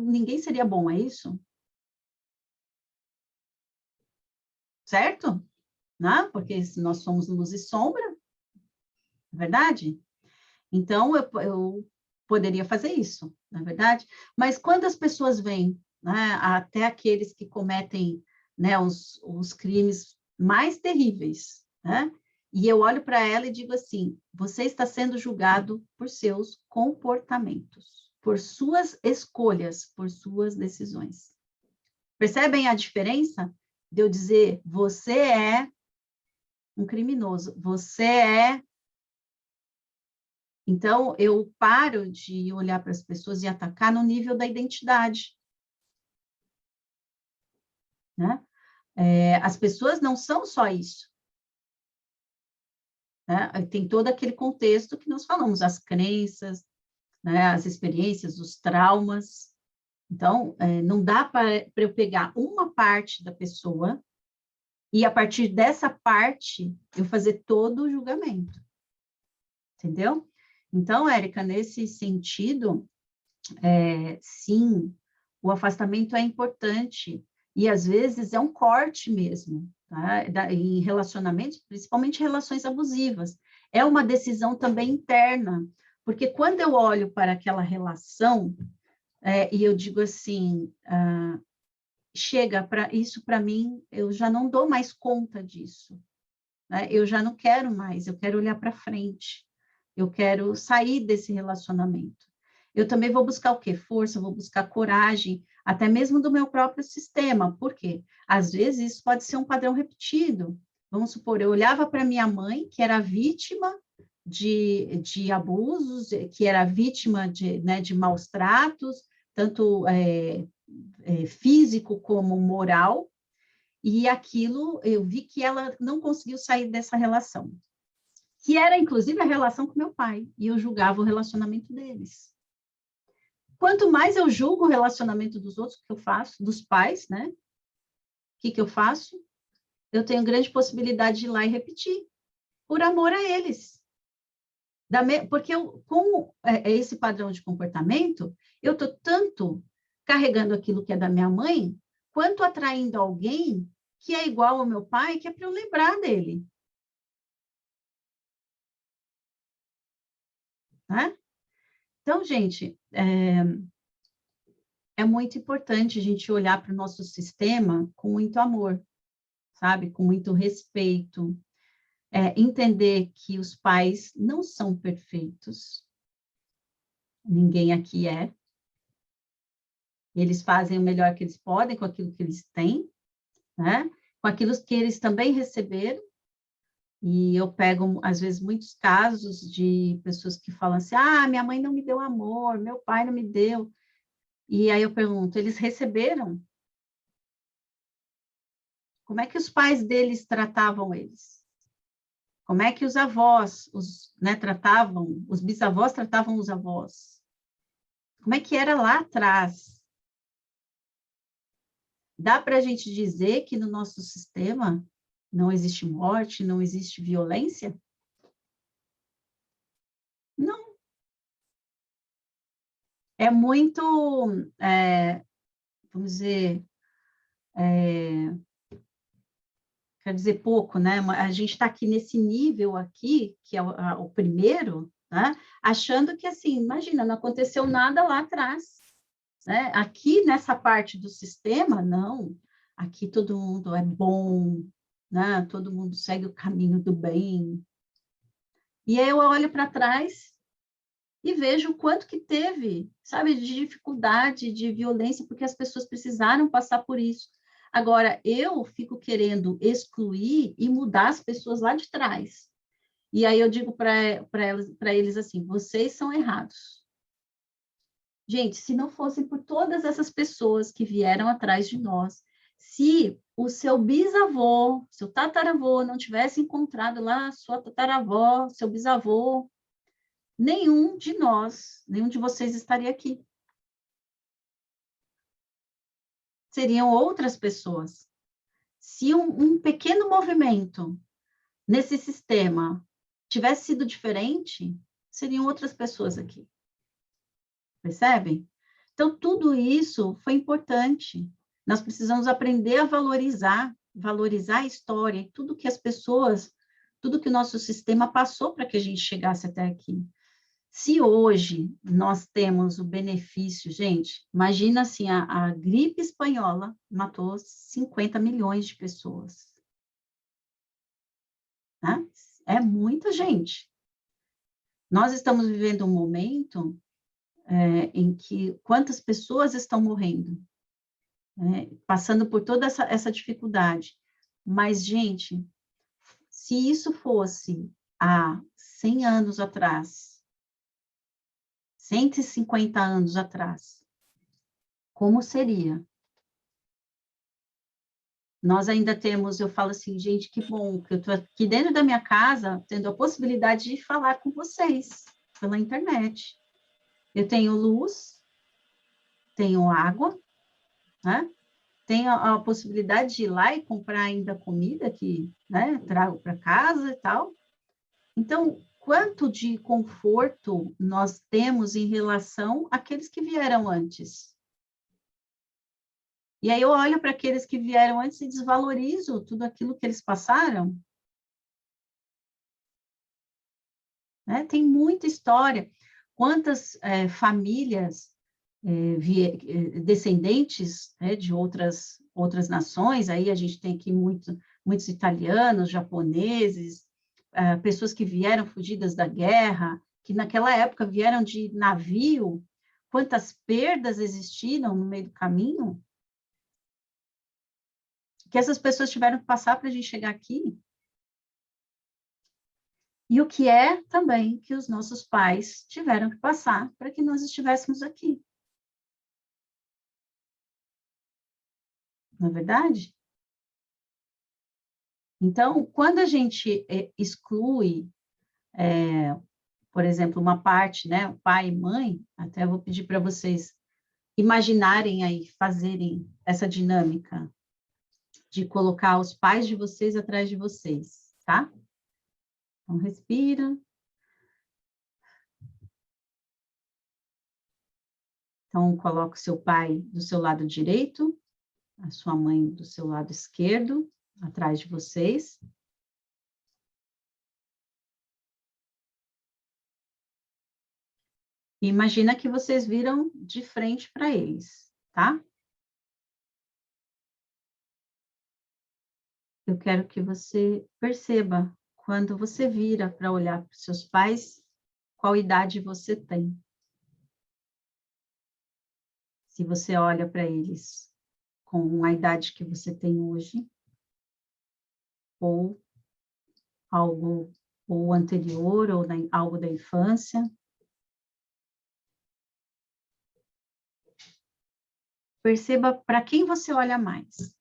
ninguém seria bom, é isso? Certo? Né? Porque nós somos luz e sombra, é verdade? Então, eu poderia fazer isso, não é verdade? Mas quando as pessoas vêm, né, até aqueles que cometem, né, os crimes mais terríveis, né? E eu olho para ela e digo assim, você está sendo julgado por seus comportamentos, por suas escolhas, por suas decisões. Percebem a diferença de eu dizer, você é um criminoso, você é... Então, eu paro de olhar para as pessoas e atacar no nível da identidade, né? As pessoas não são só isso, né? Tem todo aquele contexto que nós falamos, as crenças, né? As experiências, os traumas. Então, não dá para eu pegar uma parte da pessoa e, a partir dessa parte, eu fazer todo o julgamento. Entendeu? Então, Érica, nesse sentido, sim, o afastamento é importante e, às vezes, é um corte mesmo, tá? Em relacionamentos, principalmente relações abusivas. É uma decisão também interna, porque quando eu olho para aquela relação e eu digo assim, chega, isso para mim, eu já não dou mais conta disso, né? Eu já não quero mais, eu quero olhar para frente. Eu quero sair desse relacionamento. Eu também vou buscar o quê? Força, vou buscar coragem, até mesmo do meu próprio sistema. Por quê? Às vezes isso pode ser um padrão repetido. Vamos supor, eu olhava para minha mãe, que era vítima de abusos, que era vítima de maus tratos, tanto físico como moral, e aquilo, eu vi que ela não conseguiu sair dessa relação, que era, inclusive, a relação com meu pai, e eu julgava o relacionamento deles. Quanto mais eu julgo o relacionamento dos outros, que eu faço, dos pais, né? O que eu faço? Eu tenho grande possibilidade de ir lá e repetir, por amor a eles. Porque com esse padrão de comportamento, eu estou tanto carregando aquilo que é da minha mãe, quanto atraindo alguém que é igual ao meu pai, que é para eu lembrar dele. Né? Então, gente, é muito importante a gente olhar para o nosso sistema com muito amor, sabe? Com muito respeito. Entender que os pais não são perfeitos. Ninguém aqui é. Eles fazem o melhor que eles podem com aquilo que eles têm, né? Com aquilo que eles também receberam. E eu pego, às vezes, muitos casos de pessoas que falam assim, minha mãe não me deu amor, meu pai não me deu. E aí eu pergunto, eles receberam? Como é que os pais deles tratavam eles? Como é que os avós tratavam, os bisavós tratavam os avós? Como é que era lá atrás? Dá para a gente dizer que no nosso sistema não existe morte, não existe violência? Não. É muito, vamos dizer, quer dizer pouco, né? A gente está aqui nesse nível aqui, que é o primeiro, né? Achando que, assim, imagina, não aconteceu nada lá atrás. Né? Aqui, nessa parte do sistema, não. Aqui todo mundo é bom, né? Todo mundo segue o caminho do bem. E aí eu olho para trás e vejo o quanto que teve, sabe, de dificuldade, de violência, porque as pessoas precisaram passar por isso. Agora, eu fico querendo excluir e mudar as pessoas lá de trás. E aí eu digo para eles assim, vocês são errados. Gente, se não fossem por todas essas pessoas que vieram atrás de nós, se o seu bisavô, seu tataravô não tivesse encontrado lá sua tataravó, seu bisavô, nenhum de nós, nenhum de vocês estaria aqui. Seriam outras pessoas. Se um pequeno movimento nesse sistema tivesse sido diferente, seriam outras pessoas aqui. Percebem? Então, tudo isso foi importante. Nós precisamos aprender a valorizar a história e tudo que as pessoas, tudo que o nosso sistema passou para que a gente chegasse até aqui. Se hoje nós temos o benefício, gente, imagina assim, a gripe espanhola matou 50 milhões de pessoas. Né? É muita gente. Nós estamos vivendo um momento em que quantas pessoas estão morrendo, né? Passando por toda essa dificuldade. Mas, gente, se isso fosse há 100 anos atrás, 150 anos atrás, como seria? Nós ainda temos, eu falo assim, gente, que bom que eu estou aqui dentro da minha casa, tendo a possibilidade de falar com vocês pela internet. Eu tenho luz, tenho água, né? Tenho a possibilidade de ir lá e comprar ainda comida que, né, trago para casa e tal. Então, quanto de conforto nós temos em relação àqueles que vieram antes? E aí eu olho para aqueles que vieram antes e desvalorizo tudo aquilo que eles passaram. Né? Tem muita história. Quantas famílias descendentes, né, de outras nações, aí a gente tem aqui muitos italianos, japoneses, pessoas que vieram fugidas da guerra, que naquela época vieram de navio, quantas perdas existiram no meio do caminho, que essas pessoas tiveram que passar para a gente chegar aqui. E o que é também que os nossos pais tiveram que passar para que nós estivéssemos aqui. Não é verdade? Então, quando a gente exclui, por exemplo, uma parte, né, o pai e mãe, até vou pedir para vocês imaginarem aí, fazerem essa dinâmica de colocar os pais de vocês atrás de vocês, tá? Então, respira. Então, coloca o seu pai do seu lado direito, a sua mãe do seu lado esquerdo, atrás de vocês. E imagina que vocês viram de frente para eles, tá? Eu quero que você perceba, quando você vira para olhar para os seus pais, qual idade você tem. Se você olha para eles com a idade que você tem hoje, ou algo ou anterior, ou algo da infância. Perceba para quem você olha mais.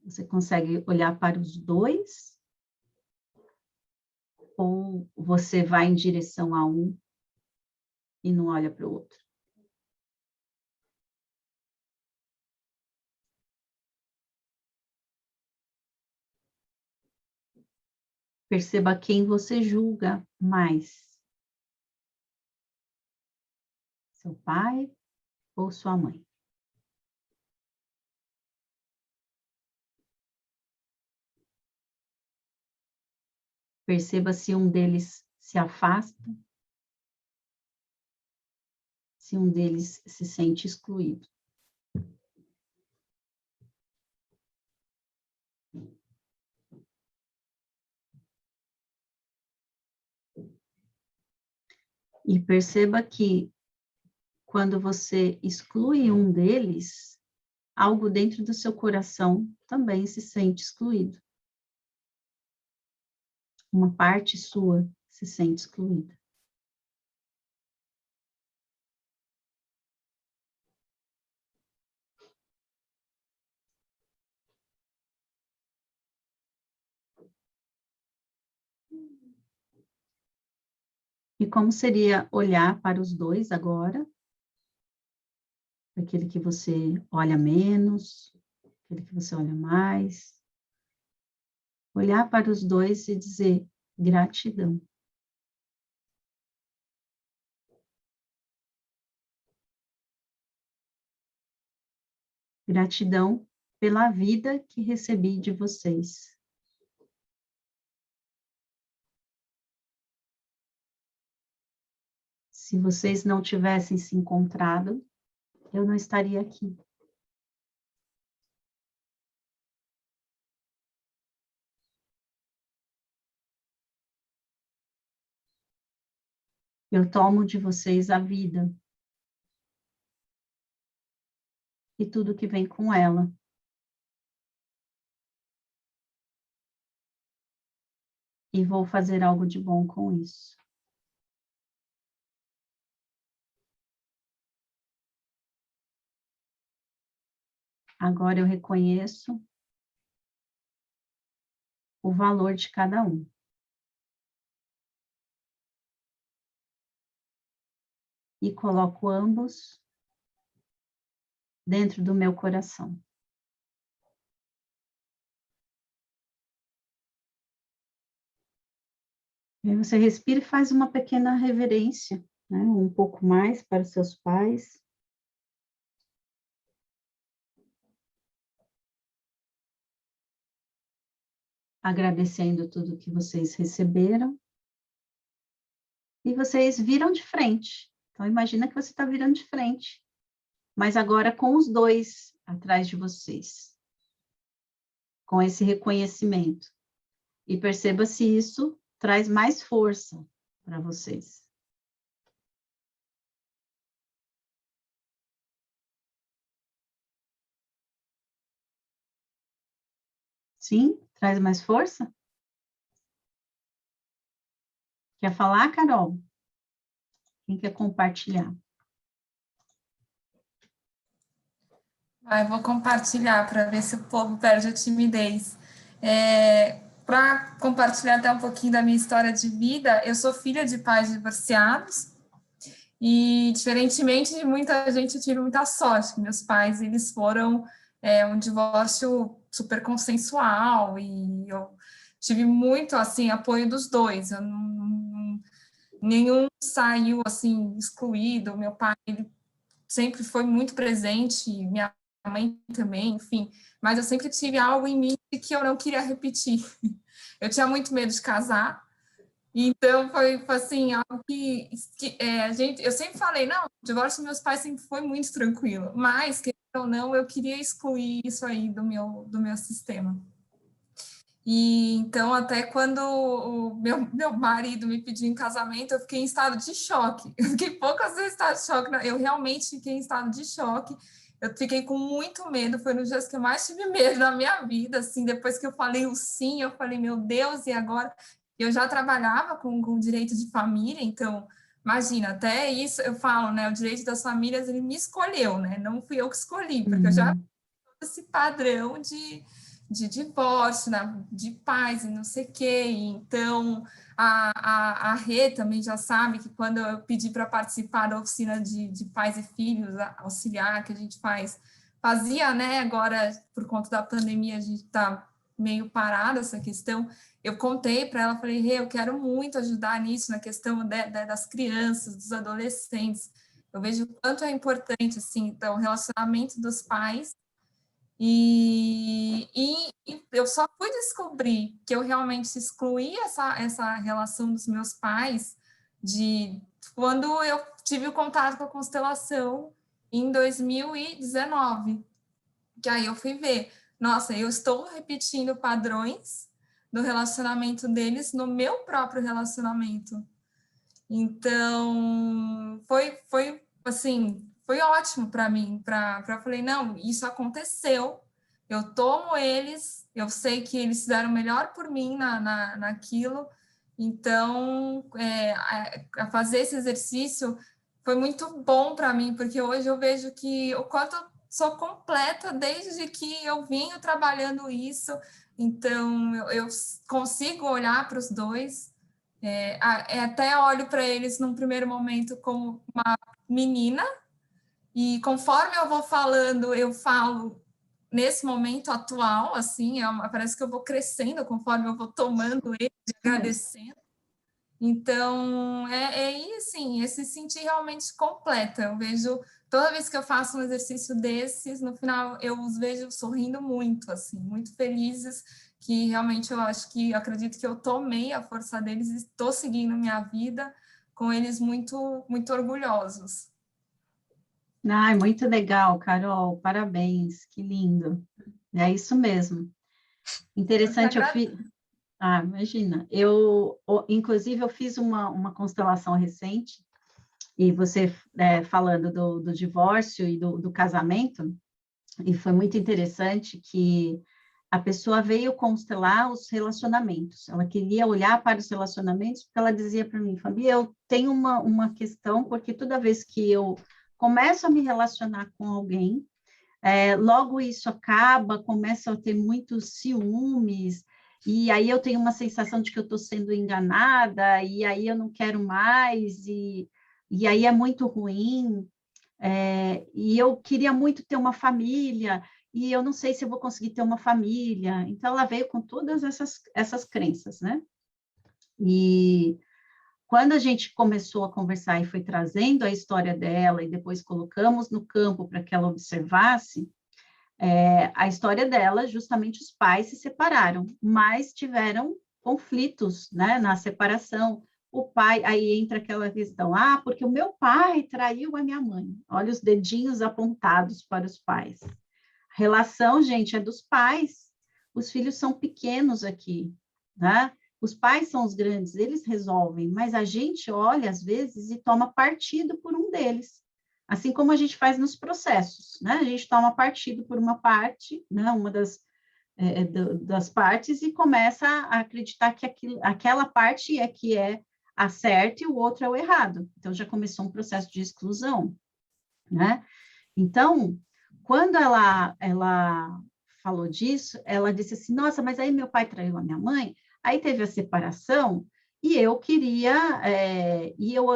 Você consegue olhar para os dois? Ou você vai em direção a um e não olha para o outro? Perceba quem você julga mais. Seu pai ou sua mãe? Perceba se um deles se afasta, se um deles se sente excluído. E perceba que quando você exclui um deles, algo dentro do seu coração também se sente excluído. Uma parte sua se sente excluída. E como seria olhar para os dois agora? Aquele que você olha menos, aquele que você olha mais. Olhar para os dois e dizer gratidão. Gratidão pela vida que recebi de vocês. Se vocês não tivessem se encontrado, eu não estaria aqui. Eu tomo de vocês a vida e tudo que vem com ela. E vou fazer algo de bom com isso. Agora eu reconheço o valor de cada um. E coloco ambos dentro do meu coração. E aí você respira e faz uma pequena reverência, né? Um pouco mais para os seus pais. Agradecendo tudo que vocês receberam. E vocês viram de frente. Então, imagina que você está virando de frente. Mas agora com os dois atrás de vocês. Com esse reconhecimento. E perceba se isso traz mais força para vocês. Sim? Traz mais força? Quer falar, Carol? Quem quer compartilhar? Eu vou compartilhar para ver se o povo perde a timidez. Para compartilhar até um pouquinho da minha história de vida, eu sou filha de pais divorciados e, diferentemente de muita gente, eu tive muita sorte. Meus pais, eles foram um divórcio super consensual e eu tive muito, assim, apoio dos dois. Nenhum saiu, assim, excluído. Meu pai, ele sempre foi muito presente, minha mãe também, enfim, mas eu sempre tive algo em mim que eu não queria repetir. Eu tinha muito medo de casar, então foi assim, algo que eu sempre falei, não, o divórcio dos meus pais sempre foi muito tranquilo, mas, querendo ou não, eu queria excluir isso aí do meu sistema. E então, até quando o meu marido me pediu em casamento, eu fiquei em estado de choque. Eu fiquei poucas vezes em estado de choque, eu realmente fiquei em estado de choque. Eu fiquei com muito medo, foi nos dias que eu mais tive medo na minha vida, assim, depois que eu falei o sim, eu falei, meu Deus, e agora? Eu já trabalhava com direito de família, então, imagina, até isso eu falo, né, o direito das famílias, ele me escolheu, né, não fui eu que escolhi, porque eu já esse padrão de divórcio, né, de pais e não sei o quê. Então, a Rê também já sabe que quando eu pedi para participar da oficina de pais e filhos, auxiliar que a gente fazia, né, agora, por conta da pandemia, a gente está meio parado essa questão, eu contei para ela, falei, Rê, eu quero muito ajudar nisso, na questão das crianças, dos adolescentes. Eu vejo o quanto é importante, assim, então, o relacionamento dos pais. E eu só fui descobrir que eu realmente excluí essa relação dos meus pais quando eu tive o contato com a constelação em 2019. Que aí eu fui ver, nossa, eu estou repetindo padrões do relacionamento deles no meu próprio relacionamento. Então, foi assim, foi ótimo para mim, eu falei, não, isso aconteceu, eu tomo eles, eu sei que eles fizeram o melhor por mim naquilo, então, a fazer esse exercício foi muito bom para mim, porque hoje eu vejo que o quanto eu sou completa desde que eu venho trabalhando isso, então eu consigo olhar para os dois, até olho para eles num primeiro momento como uma menina, e conforme eu vou falando, eu falo nesse momento atual, assim, parece que eu vou crescendo conforme eu vou tomando eles, agradecendo. Então, assim, se sentir realmente completa. Eu vejo, toda vez que eu faço um exercício desses, no final eu os vejo sorrindo muito, assim, muito felizes, que realmente eu acredito que eu tomei a força deles e estou seguindo minha vida com eles muito, muito orgulhosos. Ai, muito legal, Carol, parabéns, que lindo. É isso mesmo. Interessante, imagina. Inclusive, eu fiz uma constelação recente, e você falando do divórcio e do casamento, e foi muito interessante que a pessoa veio constelar os relacionamentos. Ela queria olhar para os relacionamentos, porque ela dizia para mim, Fabi, eu tenho uma questão, porque toda vez que eu começo a me relacionar com alguém, logo isso acaba, começa a ter muitos ciúmes, e aí eu tenho uma sensação de que eu estou sendo enganada, e aí eu não quero mais, e aí é muito ruim, e eu queria muito ter uma família, e eu não sei se eu vou conseguir ter uma família. Então, ela veio com todas essas crenças, né? E quando a gente começou a conversar e foi trazendo a história dela, e depois colocamos no campo para que ela observasse, a história dela, justamente os pais se separaram, mas tiveram conflitos, né, na separação. O pai, aí entra aquela questão, porque o meu pai traiu a minha mãe. Olha os dedinhos apontados para os pais. A relação, gente, é dos pais. Os filhos são pequenos aqui, né? Os pais são os grandes, eles resolvem, mas a gente olha, às vezes, e toma partido por um deles. Assim como a gente faz nos processos, né? A gente toma partido por uma parte, né? Uma das partes, e começa a acreditar que aquela parte é que é a certa e o outro é o errado. Então, já começou um processo de exclusão, né? Então, quando ela falou disso, ela disse assim, nossa, mas aí meu pai traiu a minha mãe, aí teve a separação, e eu queria,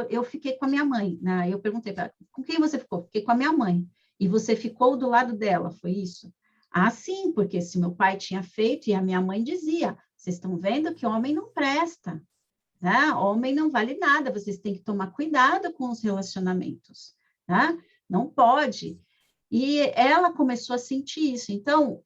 eu fiquei com a minha mãe, né? Eu perguntei para ela, com quem você ficou? Fiquei com a minha mãe. E você ficou do lado dela, foi isso? Ah, sim, porque se meu pai tinha feito, e a minha mãe dizia, vocês estão vendo que homem não presta, né? Homem não vale nada, vocês têm que tomar cuidado com os relacionamentos, tá? Não pode. E ela começou a sentir isso. Então,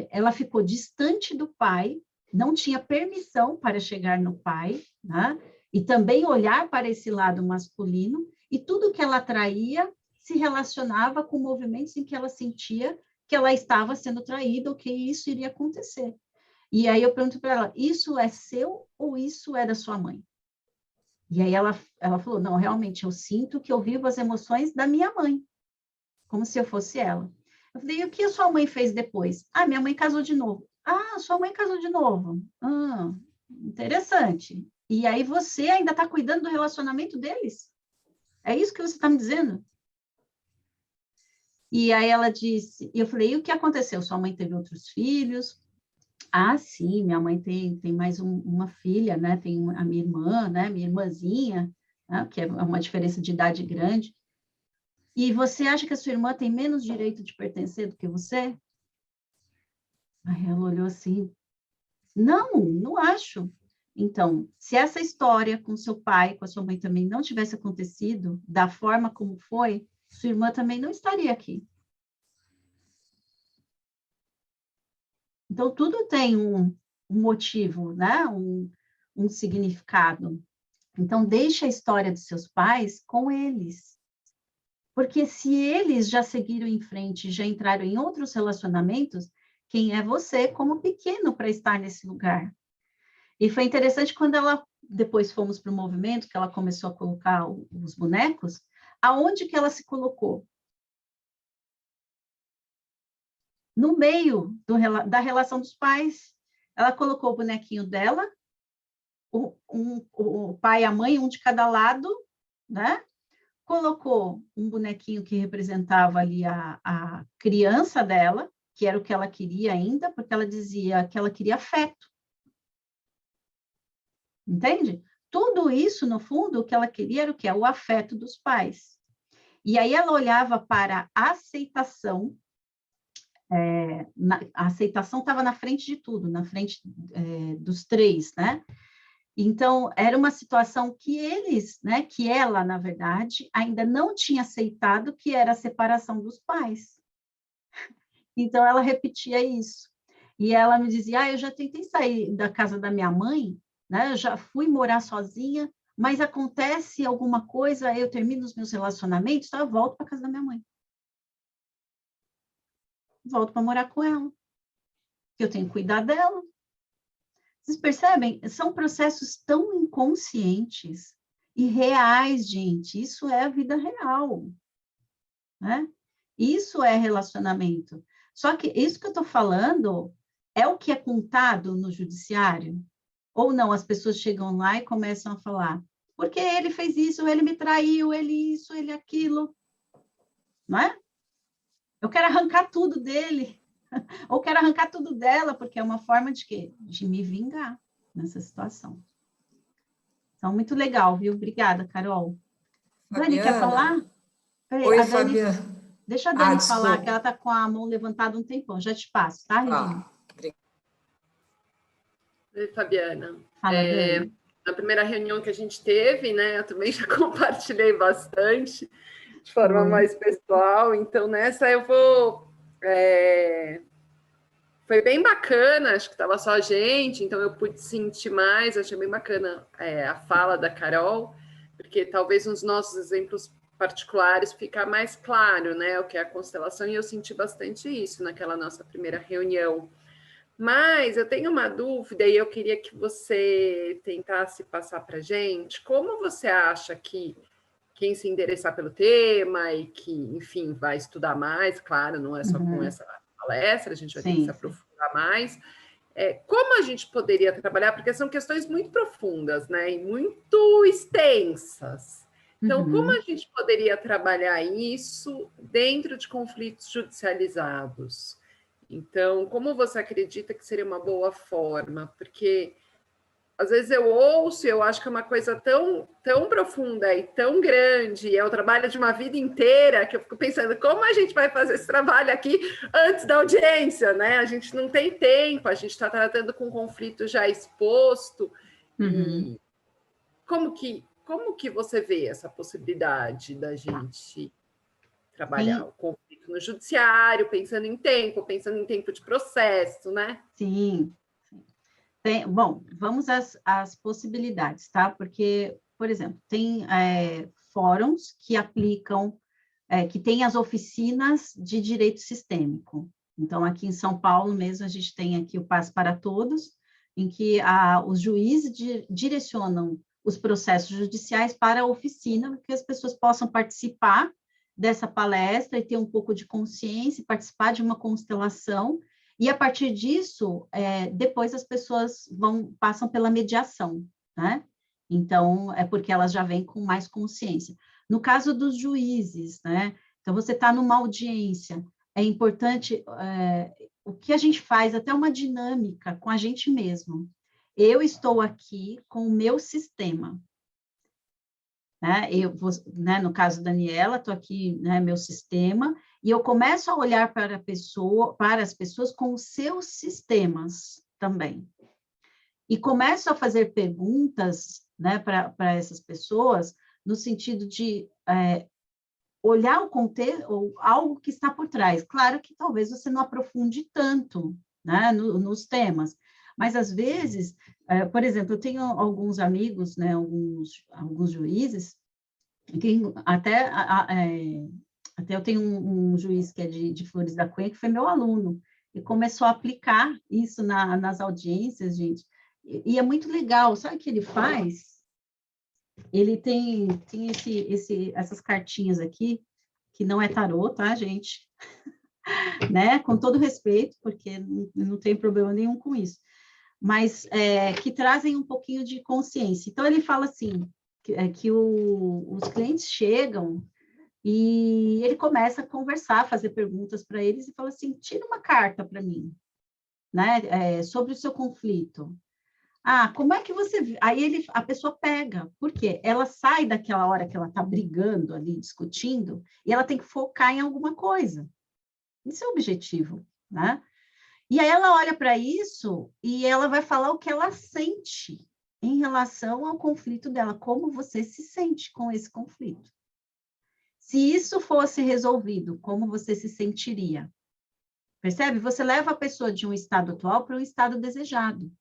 ela ficou distante do pai, não tinha permissão para chegar no pai, né? E também olhar para esse lado masculino, e tudo que ela atraía se relacionava com movimentos em que ela sentia que ela estava sendo traída, ou que isso iria acontecer. E aí eu pergunto para ela, isso é seu ou isso é da sua mãe? E aí ela falou, não, realmente eu sinto que eu vivo as emoções da minha mãe, como se eu fosse ela. Eu falei, e o que a sua mãe fez depois? Ah, minha mãe casou de novo. Ah, sua mãe casou de novo. Interessante. E aí você ainda está cuidando do relacionamento deles? É isso que você está me dizendo? E aí ela disse, e eu falei, e o que aconteceu? Sua mãe teve outros filhos? Ah, sim, minha mãe tem mais uma filha, né? Tem a minha irmã, né? Minha irmãzinha, né? Que é uma diferença de idade grande. E você acha que a sua irmã tem menos direito de pertencer do que você? Aí ela olhou assim, não acho. Então, se essa história com seu pai, com a sua mãe também não tivesse acontecido da forma como foi, sua irmã também não estaria aqui. Então, tudo tem um motivo, né? Um significado. Então, deixe a história dos seus pais com eles. Porque se eles já seguiram em frente, já entraram em outros relacionamentos, quem é você como pequeno para estar nesse lugar? E foi interessante quando ela depois fomos para o movimento, que ela começou a colocar os bonecos, aonde que ela se colocou? No meio da relação dos pais. Ela colocou o bonequinho dela, o pai e a mãe, um de cada lado, né? Colocou um bonequinho que representava ali a criança dela, que era o que ela queria ainda, porque ela dizia que ela queria afeto. Entende? Tudo isso, no fundo, o que ela queria era o quê? O afeto dos pais. E aí ela olhava para a aceitação, a aceitação estava na frente de tudo, na frente dos três, né? Então, era uma situação que eles, né, que ela, na verdade, ainda não tinha aceitado, que era a separação dos pais. Então, ela repetia isso. E ela me dizia, eu já tentei sair da casa da minha mãe, né, eu já fui morar sozinha, mas acontece alguma coisa, eu termino os meus relacionamentos, então eu volto para a casa da minha mãe. Volto para morar com ela. Eu tenho que cuidar dela. Vocês percebem? São processos tão inconscientes e reais, gente. Isso é a vida real, né? Isso é relacionamento. Só que isso que eu estou falando é o que é contado no judiciário? Ou não? As pessoas chegam lá e começam a falar, porque ele fez isso, ele me traiu, ele isso, ele aquilo. Não é? Eu quero arrancar tudo dele. Ou quero arrancar tudo dela, porque é uma forma de quê? De me vingar nessa situação. Então, muito legal, viu? Obrigada, Carol. Dani, quer falar? Peraí, Oi, a Dani, Fabiana. deixa a Dani falar, Desculpa. que ela está com a mão levantada um tempão. Já te passo, tá, Regina? Oi, Fabiana. Fala, Dani. Na primeira reunião que a gente teve, né, eu também já compartilhei bastante, de forma mais pessoal, então nessa eu vou... Foi bem bacana, acho que estava só a gente, então eu pude sentir mais, achei bem bacana a fala da Carol, porque talvez nos nossos exemplos particulares fica mais claro, né, o que é a constelação, e eu senti bastante isso naquela nossa primeira reunião. Mas eu tenho uma dúvida e eu queria que você tentasse passar para a gente como você acha que quem se interessar pelo tema e que, enfim, vai estudar mais, claro, não é só com essa palestra, a gente vai ter que se aprofundar mais. Como a gente poderia trabalhar, porque são questões muito profundas, né, e muito extensas. Então, como a gente poderia trabalhar isso dentro de conflitos judicializados? Então, como você acredita que seria uma boa forma? Porque às vezes eu ouço e eu acho que é uma coisa tão, tão profunda e tão grande, e é o trabalho de uma vida inteira, que eu fico pensando, como a gente vai fazer esse trabalho aqui antes da audiência, né? A gente não tem tempo, a gente está tratando com um conflito já exposto. E como que você vê essa possibilidade da gente trabalhar o conflito no judiciário, pensando em tempo de processo, né? Sim. Bom, vamos às possibilidades, tá? Porque, por exemplo, tem fóruns que aplicam, que tem as oficinas de direito sistêmico. Então, aqui em São Paulo mesmo, a gente tem aqui o Paz para Todos, em que os juízes direcionam os processos judiciais para a oficina, para que as pessoas possam participar dessa palestra e ter um pouco de consciência, participar de uma constelação. E, a partir disso, depois as pessoas passam pela mediação, né? Então, é porque elas já vêm com mais consciência. No caso dos juízes, né? Então, você está numa audiência, é importante, o que a gente faz, até uma dinâmica com a gente mesmo. Eu estou aqui com o meu sistema, né? No caso da Daniela, estou aqui, né, meu sistema, e eu começo a olhar para as pessoas com os seus sistemas também. E começo a fazer perguntas, né, para essas pessoas, no sentido de olhar o contexto, ou algo que está por trás. Claro que talvez você não aprofunde tanto, né, nos temas, mas às vezes, por exemplo, eu tenho alguns amigos, né, alguns juízes, que até eu tenho um juiz que é de Flores da Cunha, que foi meu aluno, e começou a aplicar isso nas audiências, gente, E é muito legal, sabe o que ele faz? Ele tem essas cartinhas aqui, que não é tarô, tá, gente? Né? Com todo respeito, porque não tem problema nenhum com isso, mas que trazem um pouquinho de consciência. Então, ele fala assim, que os clientes chegam e ele começa a conversar, fazer perguntas para eles e fala assim, tira uma carta para mim, né? Sobre o seu conflito. Ah, como é que você... Aí a pessoa pega, por quê? Ela sai daquela hora que ela está brigando ali, discutindo, e ela tem que focar em alguma coisa. Esse é o objetivo, né? E aí ela olha para isso e ela vai falar o que ela sente em relação ao conflito dela, como você se sente com esse conflito. Se isso fosse resolvido, como você se sentiria? Percebe? Você leva a pessoa de um estado atual para um estado desejado.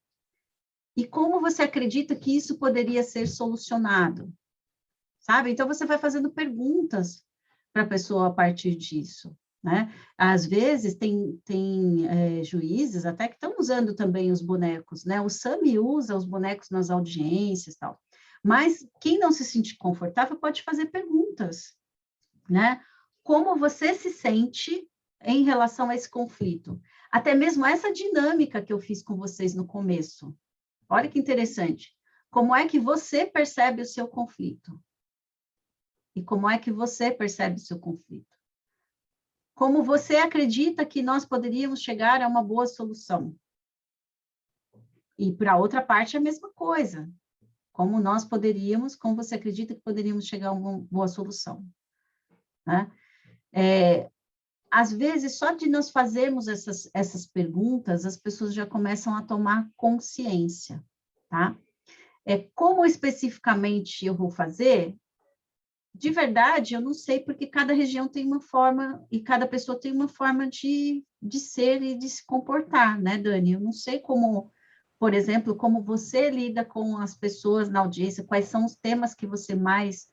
E como você acredita que isso poderia ser solucionado? Sabe? Então, você vai fazendo perguntas para a pessoa a partir disso, né? Às vezes, tem juízes até que estão usando também os bonecos, né? O SAMI usa os bonecos nas audiências e tal. Mas quem não se sente confortável pode fazer perguntas, né? Como você se sente em relação a esse conflito? Até mesmo essa dinâmica que eu fiz com vocês no começo. Olha que interessante. Como é que você percebe o seu conflito? E como é que você percebe o seu conflito? Como você acredita que nós poderíamos chegar a uma boa solução? E para a outra parte é a mesma coisa. Como você acredita que poderíamos chegar a uma boa solução? Né? Às vezes, só de nós fazermos essas perguntas, as pessoas já começam a tomar consciência, tá? Como especificamente eu vou fazer? De verdade, eu não sei, porque cada região tem uma forma, e cada pessoa tem uma forma de ser e de se comportar, né, Dani? Eu não sei como, por exemplo, como você lida com as pessoas na audiência, quais são os temas que você mais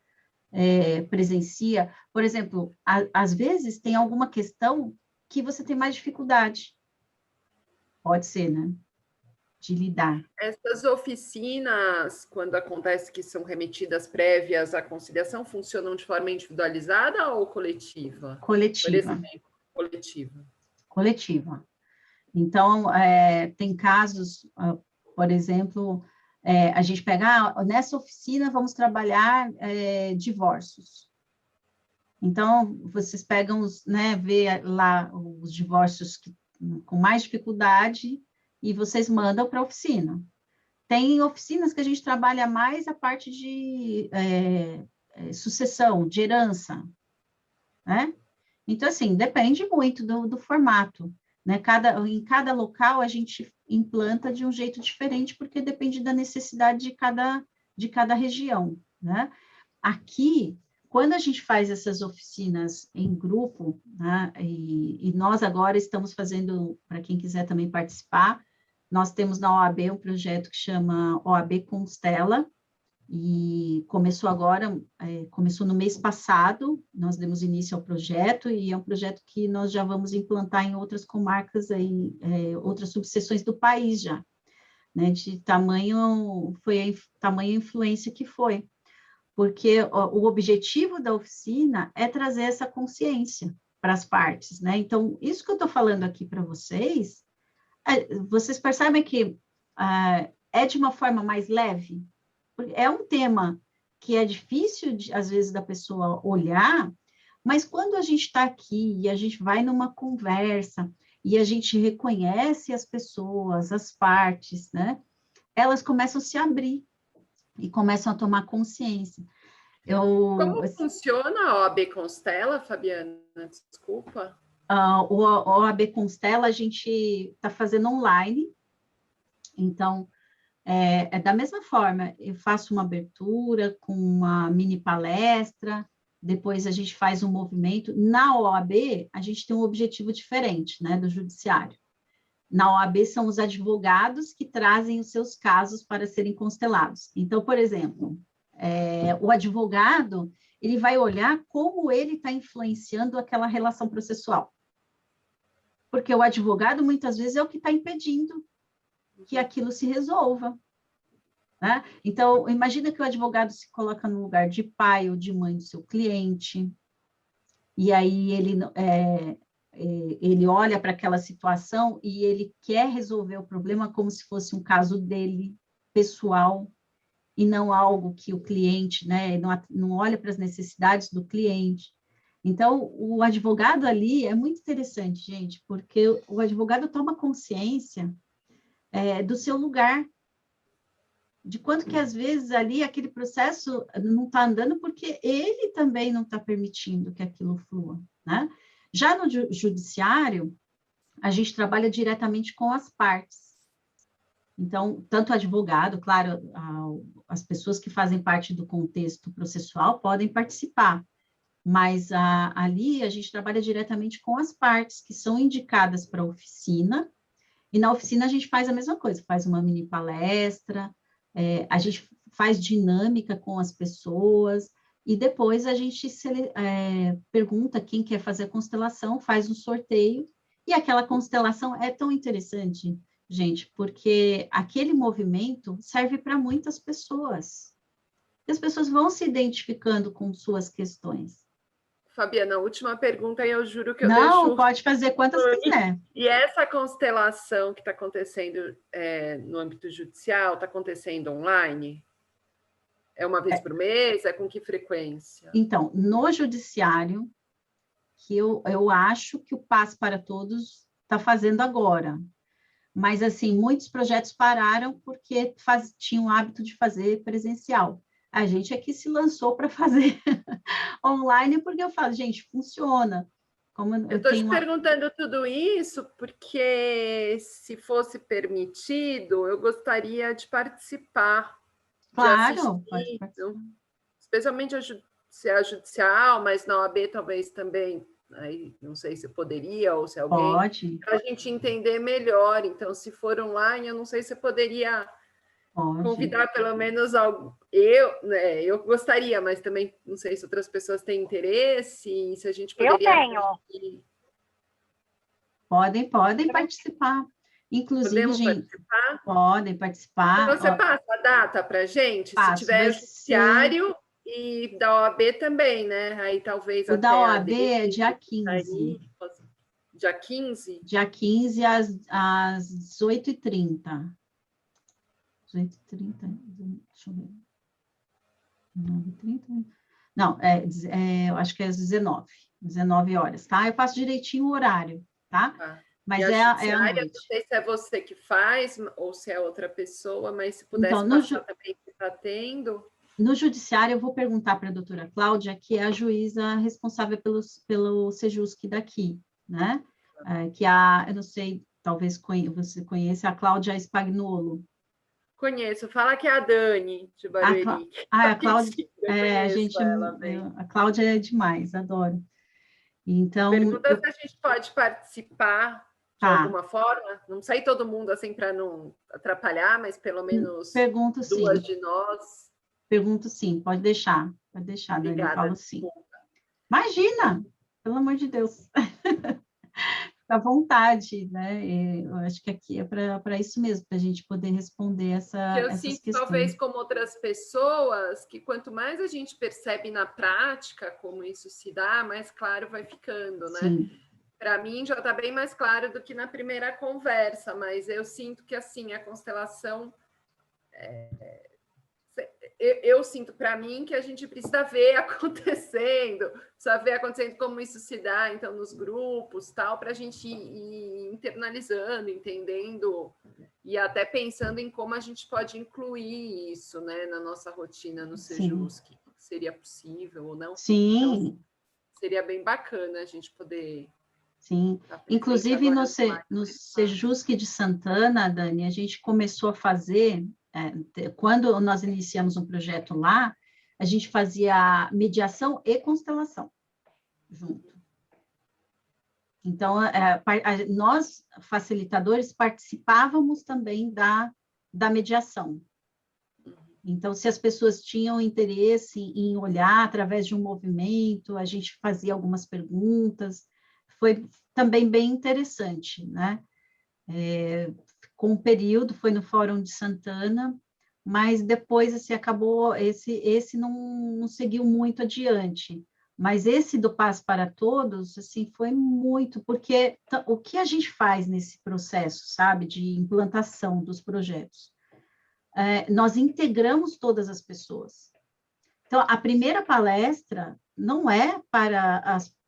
presencia. Por exemplo, às vezes tem alguma questão que você tem mais dificuldade. Pode ser, né? De lidar. Essas oficinas, quando acontece que são remetidas prévias à conciliação, funcionam de forma individualizada ou coletiva? Coletiva. Por exemplo, coletiva. Coletiva. Então, tem casos, por exemplo, a gente pega, nessa oficina vamos trabalhar divórcios. Então, vocês pegam, vê lá os divórcios com mais dificuldade e vocês mandam para a oficina. Tem oficinas que a gente trabalha mais a parte de sucessão, de herança, né? Então, assim, depende muito do formato, né? Em cada local a gente implanta de um jeito diferente, porque depende da necessidade de cada região, né? Aqui, quando a gente faz essas oficinas em grupo, né, e nós agora estamos fazendo, para quem quiser também participar, nós temos na OAB um projeto que chama OAB Constela, e começou agora, começou no mês passado, nós demos início ao projeto, e é um projeto que nós já vamos implantar em outras comarcas, outras subseções do país já, né, de tamanho influência que foi. Porque o objetivo da oficina é trazer essa consciência para as partes, né? Então, isso que eu estou falando aqui para vocês, vocês percebem que é de uma forma mais leve? É um tema que é difícil, às vezes, da pessoa olhar, mas quando a gente está aqui e a gente vai numa conversa e a gente reconhece as pessoas, as partes, né? Elas começam a se abrir e começam a tomar consciência. Como funciona a OAB Constela, Fabiana? Desculpa. O OAB Constela a gente está fazendo online, então, da mesma forma, eu faço uma abertura com uma mini palestra, depois a gente faz um movimento. Na OAB, a gente tem um objetivo diferente, né, do judiciário. Na OAB são os advogados que trazem os seus casos para serem constelados. Então, por exemplo, o advogado, ele vai olhar como ele está influenciando aquela relação processual. Porque o advogado, muitas vezes, é o que está impedindo, que aquilo se resolva. Né? Então, imagina que o advogado se coloca no lugar de pai ou de mãe do seu cliente, e aí ele olha para aquela situação e ele quer resolver o problema como se fosse um caso dele, pessoal, e não algo que o cliente, né, não olha para as necessidades do cliente. Então, o advogado ali é muito interessante, gente, porque o advogado toma consciência do seu lugar, de quanto que, às vezes, ali aquele processo não está andando porque ele também não está permitindo que aquilo flua, né? Já no judiciário, a gente trabalha diretamente com as partes. Então, tanto o advogado, claro, as pessoas que fazem parte do contexto processual podem participar, mas ali a gente trabalha diretamente com as partes que são indicadas para a oficina, e na oficina a gente faz a mesma coisa, faz uma mini palestra, a gente faz dinâmica com as pessoas, e depois a gente pergunta quem quer fazer a constelação, faz um sorteio, e aquela constelação é tão interessante, gente, porque aquele movimento serve para muitas pessoas. E as pessoas vão se identificando com suas questões. Fabiana, a última pergunta, e eu juro que eu Não, deixo... pode fazer quantas quiser. E essa constelação que está acontecendo no âmbito judicial, está acontecendo online? É uma vez por mês? É com que frequência? Então, no judiciário, que eu acho que o Paz para Todos está fazendo agora. Mas, assim, muitos projetos pararam porque tinham o hábito de fazer presencial. A gente aqui se lançou para fazer online, porque eu falo, gente, funciona. Como eu estou te perguntando tudo isso porque, se fosse permitido, eu gostaria de participar. Claro, pode participar. Especialmente a judicial, mas na OAB talvez também, aí não sei se poderia ou se alguém... Pode. Para a gente entender melhor. Então, se for online, eu não sei se poderia... Pode. Convidar pelo menos algo. Eu gostaria, mas também não sei se outras pessoas têm interesse, se a gente poderia... Eu tenho. Podem participar. Inclusive, podemos gente, participar? Podem participar. Então, você passa a data para a gente? Se tiver o judiciário e da OAB também, né? Aí talvez o da OAB é dia 15. Dia 15? Dia 15 às 18h30. 18h30, deixa eu ver. 9h30? Não, eu acho que é às 19 horas, tá? Eu faço direitinho o horário, tá? Mas é à noite. Não sei se é você que faz ou se é outra pessoa, mas se pudesse passar também que está tendo. No judiciário, eu vou perguntar para a doutora Cláudia, que é a juíza responsável pelo Sejusc daqui, né? Que eu não sei, talvez você conheça, a Cláudia Spagnolo. Conheço, fala que é a Dani de Barueri. A Cláudia, a Cláudia é demais, adoro. Então, pergunta se a gente pode participar de alguma forma, não sei todo mundo assim para não atrapalhar, mas pelo menos duas de nós. Pergunto sim, pode deixar, Obrigada, Dani, eu falo sim. Desculpa. Imagina, pelo amor de Deus. À vontade, né? Eu acho que aqui é para isso mesmo, para a gente poder responder essas sinto, questões. Talvez, como outras pessoas, que quanto mais a gente percebe na prática como isso se dá, mais claro vai ficando, né? Para mim já está bem mais claro do que na primeira conversa, mas eu sinto que assim a constelação eu sinto para mim que a gente precisa ver acontecendo, como isso se dá, então, nos grupos, tal, para a gente ir internalizando, entendendo e até pensando em como a gente pode incluir isso, né, na nossa rotina no Sejusc, que seria possível ou não. Sim. Então, seria bem bacana a gente poder... Sim, inclusive no Sejusc de Santana, Dani, a gente começou a fazer... quando nós iniciamos um projeto lá, a gente fazia mediação e constelação junto. Então, nós, facilitadores, participávamos também da mediação. Então, se as pessoas tinham interesse em olhar através de um movimento, a gente fazia algumas perguntas, foi também bem interessante, né? com um período, foi no Fórum de Santana, mas depois assim, acabou, esse não seguiu muito adiante. Mas esse do Paz para Todos, assim, foi muito, porque o que a gente faz nesse processo, sabe, de implantação dos projetos? Nós integramos todas as pessoas. Então, a primeira palestra não é para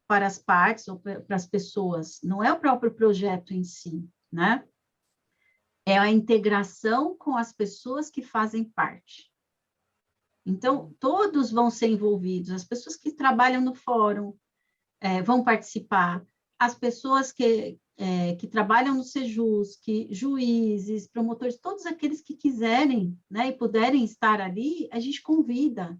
as partes ou para as pessoas, não é o próprio projeto em si, né? É a integração com as pessoas que fazem parte. Então, todos vão ser envolvidos, as pessoas que trabalham no fórum vão participar, as pessoas que trabalham no Sejus, juízes, promotores, todos aqueles que quiserem, né, e puderem estar ali, a gente convida.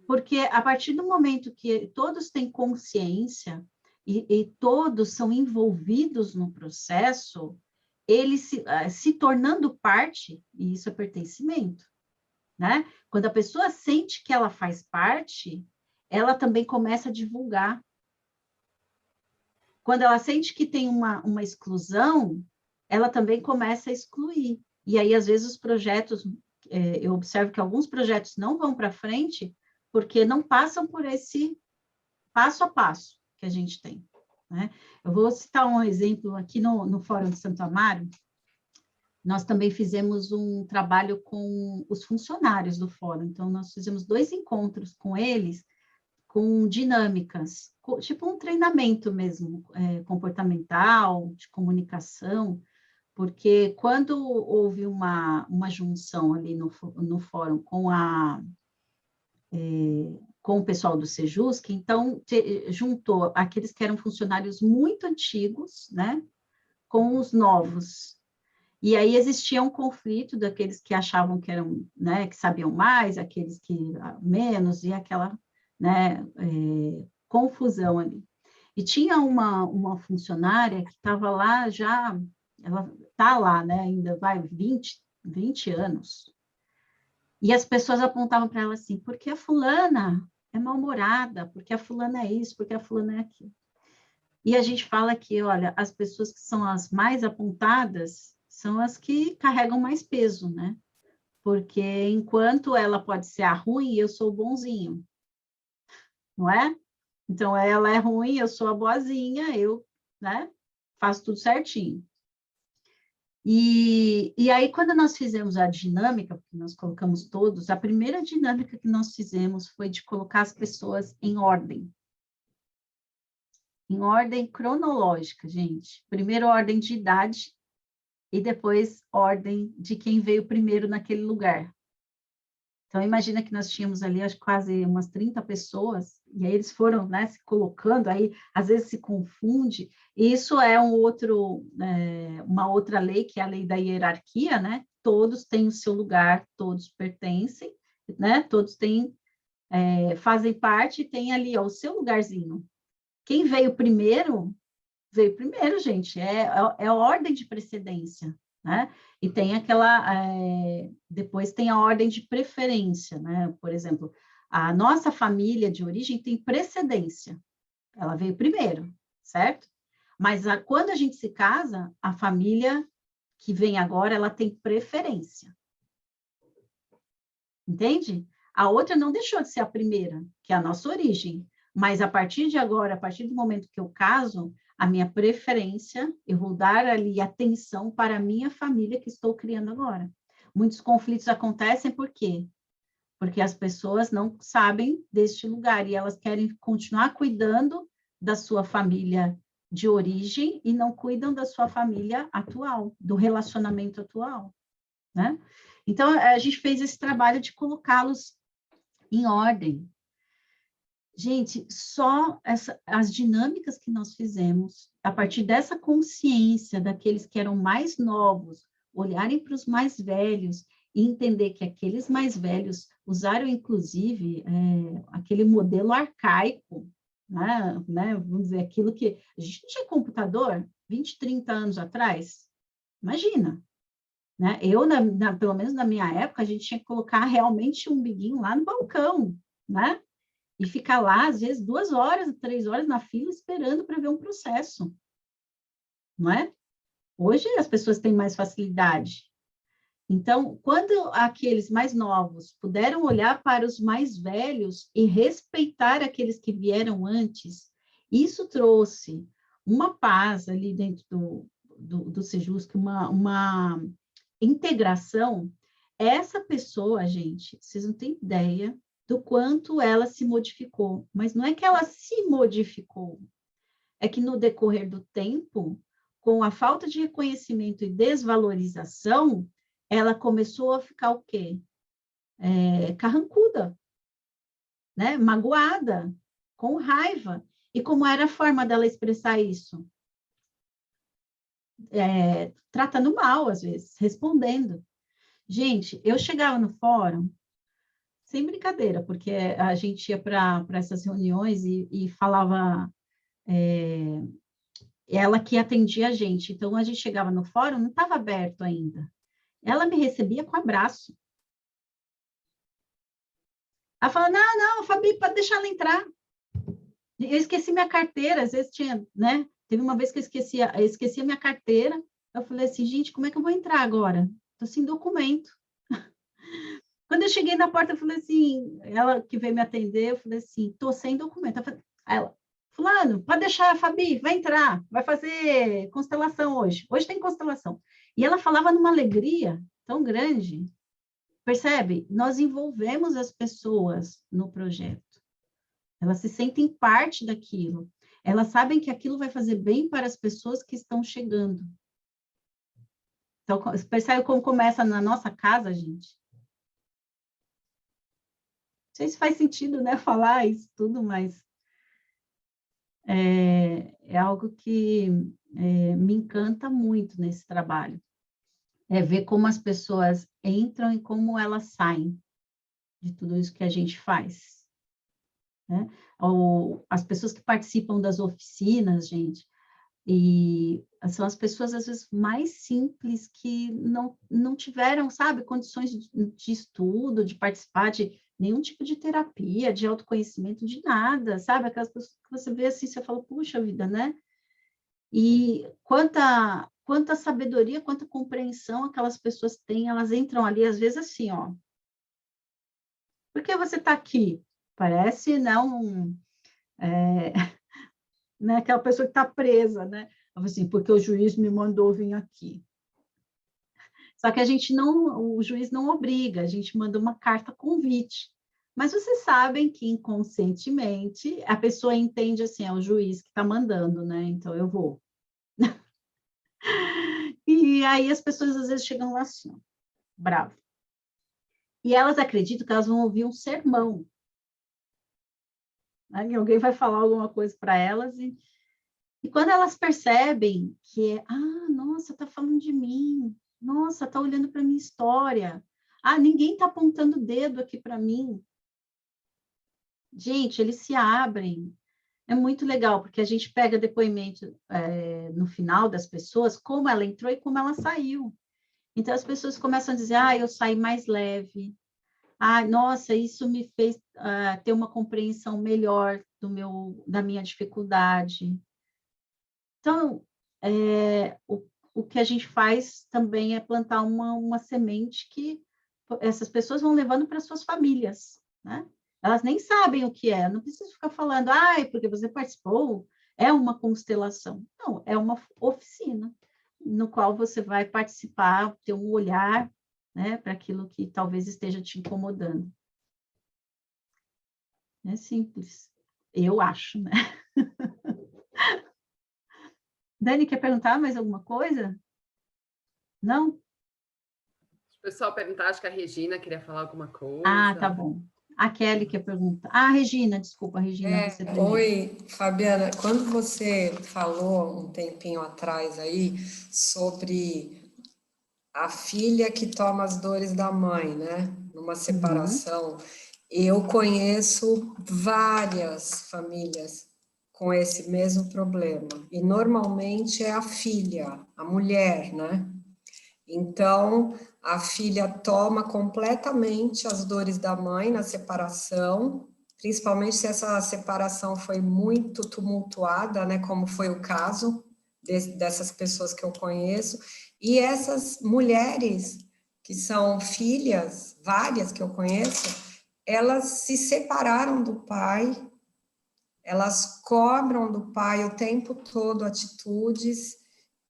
Porque a partir do momento que todos têm consciência e todos são envolvidos no processo, eles se tornando parte, e isso é pertencimento, né? Quando a pessoa sente que ela faz parte, ela também começa a divulgar. Quando ela sente que tem uma exclusão, ela também começa a excluir. E aí, às vezes, os projetos, eu observo que alguns projetos não vão para frente porque não passam por esse passo a passo que a gente tem, né? Eu vou citar um exemplo aqui no Fórum de Santo Amaro. Nós também fizemos um trabalho com os funcionários do fórum. Então, nós fizemos 2 encontros com eles, com dinâmicas, tipo um treinamento mesmo, comportamental, de comunicação, porque quando houve uma junção ali no fórum com o pessoal do Sejus, que então juntou aqueles que eram funcionários muito antigos, né, com os novos. E aí existia um conflito daqueles que achavam que eram, né, que sabiam mais, aqueles que menos, e aquela, né, confusão ali. E tinha uma funcionária que estava lá já, ela está lá, né, ainda vai 20 anos. E as pessoas apontavam para ela assim, porque a fulana é mal-humorada, porque a fulana é isso, porque a fulana é aquilo. E a gente fala que, olha, as pessoas que são as mais apontadas são as que carregam mais peso, né? Porque enquanto ela pode ser a ruim, eu sou o bonzinho, não é? Então, ela é ruim, eu sou a boazinha, eu, né, faço tudo certinho. E aí, quando nós fizemos a dinâmica, porque nós colocamos todos, a primeira dinâmica que nós fizemos foi de colocar as pessoas em ordem cronológica, gente. Primeiro, ordem de idade, e depois, ordem de quem veio primeiro naquele lugar. Então, imagina que nós tínhamos ali, acho, quase umas 30 pessoas, e aí eles foram, né, se colocando, aí às vezes se confunde, e isso é uma outra lei, que é a lei da hierarquia, né? Todos têm o seu lugar, todos pertencem, né? Todos fazem parte, e tem ali, ó, o seu lugarzinho. Quem veio primeiro, gente, é a ordem de precedência, né? E tem depois tem a ordem de preferência, né? Por exemplo, a nossa família de origem tem precedência, ela veio primeiro, certo? Mas quando a gente se casa, a família que vem agora, ela tem preferência. Entende? A outra não deixou de ser a primeira, que é a nossa origem, mas a partir de agora, a partir do momento que eu caso, a minha preferência, eu vou dar ali atenção para a minha família que estou criando agora. Muitos conflitos acontecem por quê? Porque as pessoas não sabem deste lugar e elas querem continuar cuidando da sua família de origem e não cuidam da sua família atual, do relacionamento atual, né? Então, a gente fez esse trabalho de colocá-los em ordem. Gente, só as dinâmicas que nós fizemos, a partir dessa consciência daqueles que eram mais novos, olharem para os mais velhos e entender que aqueles mais velhos usaram, inclusive, aquele modelo arcaico, né? Vamos dizer, aquilo que... A gente não tinha computador 20, 30 anos atrás, imagina, né? Pelo menos na minha época, a gente tinha que colocar realmente um biguinho lá no balcão, né? E ficar lá, às vezes, 2 horas, 3 horas na fila esperando para ver um processo, não é? Hoje as pessoas têm mais facilidade. Então, quando aqueles mais novos puderam olhar para os mais velhos e respeitar aqueles que vieram antes, isso trouxe uma paz ali dentro do Sejusc, uma integração. Essa pessoa, gente, vocês não têm ideia do quanto ela se modificou. Mas não é que ela se modificou, é que no decorrer do tempo, com a falta de reconhecimento e desvalorização, ela começou a ficar o quê? Carrancuda, né? Magoada, com raiva. E como era a forma dela expressar isso? Tratando mal, às vezes, respondendo. Gente, eu chegava no fórum, sem brincadeira, porque a gente ia para essas reuniões e falava... ela que atendia a gente. Então, a gente chegava no fórum, não estava aberto ainda. Ela me recebia com abraço. Ela falava, não, Fabi, pode deixar ela entrar. Eu esqueci minha carteira, às vezes tinha, né? Teve uma vez que eu esqueci a minha carteira. Eu falei assim, gente, como é que eu vou entrar agora? Estou sem documento. Quando eu cheguei na porta, eu falei assim, ela que veio me atender, eu falei assim, estou sem documento. Ela, fulano, pode deixar, Fabi, vai entrar, vai fazer constelação hoje. Hoje tem constelação. E ela falava numa alegria tão grande. Percebe? Nós envolvemos as pessoas no projeto. Elas se sentem parte daquilo. Elas sabem que aquilo vai fazer bem para as pessoas que estão chegando. Então, percebe como começa na nossa casa, gente? Não sei se faz sentido, né, falar isso tudo, mas é algo que me encanta muito nesse trabalho. É ver como as pessoas entram e como elas saem de tudo isso que a gente faz. Né? Ou as pessoas que participam das oficinas, gente, e são as pessoas, às vezes, mais simples que não tiveram, sabe, condições de estudo, de participar de nenhum tipo de terapia, de autoconhecimento, de nada, sabe? Aquelas pessoas que você vê assim, você fala, puxa vida, né? E quanta sabedoria, quanta compreensão aquelas pessoas têm, elas entram ali, às vezes, assim, ó. Por que você está aqui? Parece, não, né, aquela pessoa que está presa, né? Assim, porque o juiz me mandou vir aqui. Só que o juiz não obriga, a gente manda uma carta convite. Mas vocês sabem que inconscientemente a pessoa entende assim, é o juiz que está mandando, né? Então eu vou. E aí as pessoas às vezes chegam lá assim, ó, bravo. E elas acreditam que elas vão ouvir um sermão. Aí alguém vai falar alguma coisa para elas e quando elas percebem que nossa, está falando de mim, nossa, está olhando para a minha história, ninguém está apontando o dedo aqui para mim. Gente, eles se abrem. É muito legal, porque a gente pega depoimento no final das pessoas, como ela entrou e como ela saiu. Então, as pessoas começam a dizer, eu saí mais leve. Nossa, isso me fez ter uma compreensão melhor da minha dificuldade. Então, o que a gente faz também é plantar uma semente que essas pessoas vão levando para suas famílias, né? Elas nem sabem o que é, não precisa ficar falando, porque você participou, é uma constelação. Não, é uma oficina, no qual você vai participar, ter um olhar, né, para aquilo que talvez esteja te incomodando. É simples, eu acho, né? Dani, quer perguntar mais alguma coisa? Não? O pessoal perguntar, acho que a Regina queria falar alguma coisa. Tá bom. A Kelly quer perguntar. Regina, desculpa, Regina, você primeiro. Oi, Fabiana, quando você falou um tempinho atrás aí sobre a filha que toma as dores da mãe, né? Numa separação, eu conheço várias famílias com esse mesmo problema. E normalmente é a filha, a mulher, né? Então, a filha toma completamente as dores da mãe na separação, principalmente se essa separação foi muito tumultuada, né, como foi o caso dessas pessoas que eu conheço, e essas mulheres que são filhas, várias que eu conheço, elas se separaram do pai, elas cobram do pai o tempo todo atitudes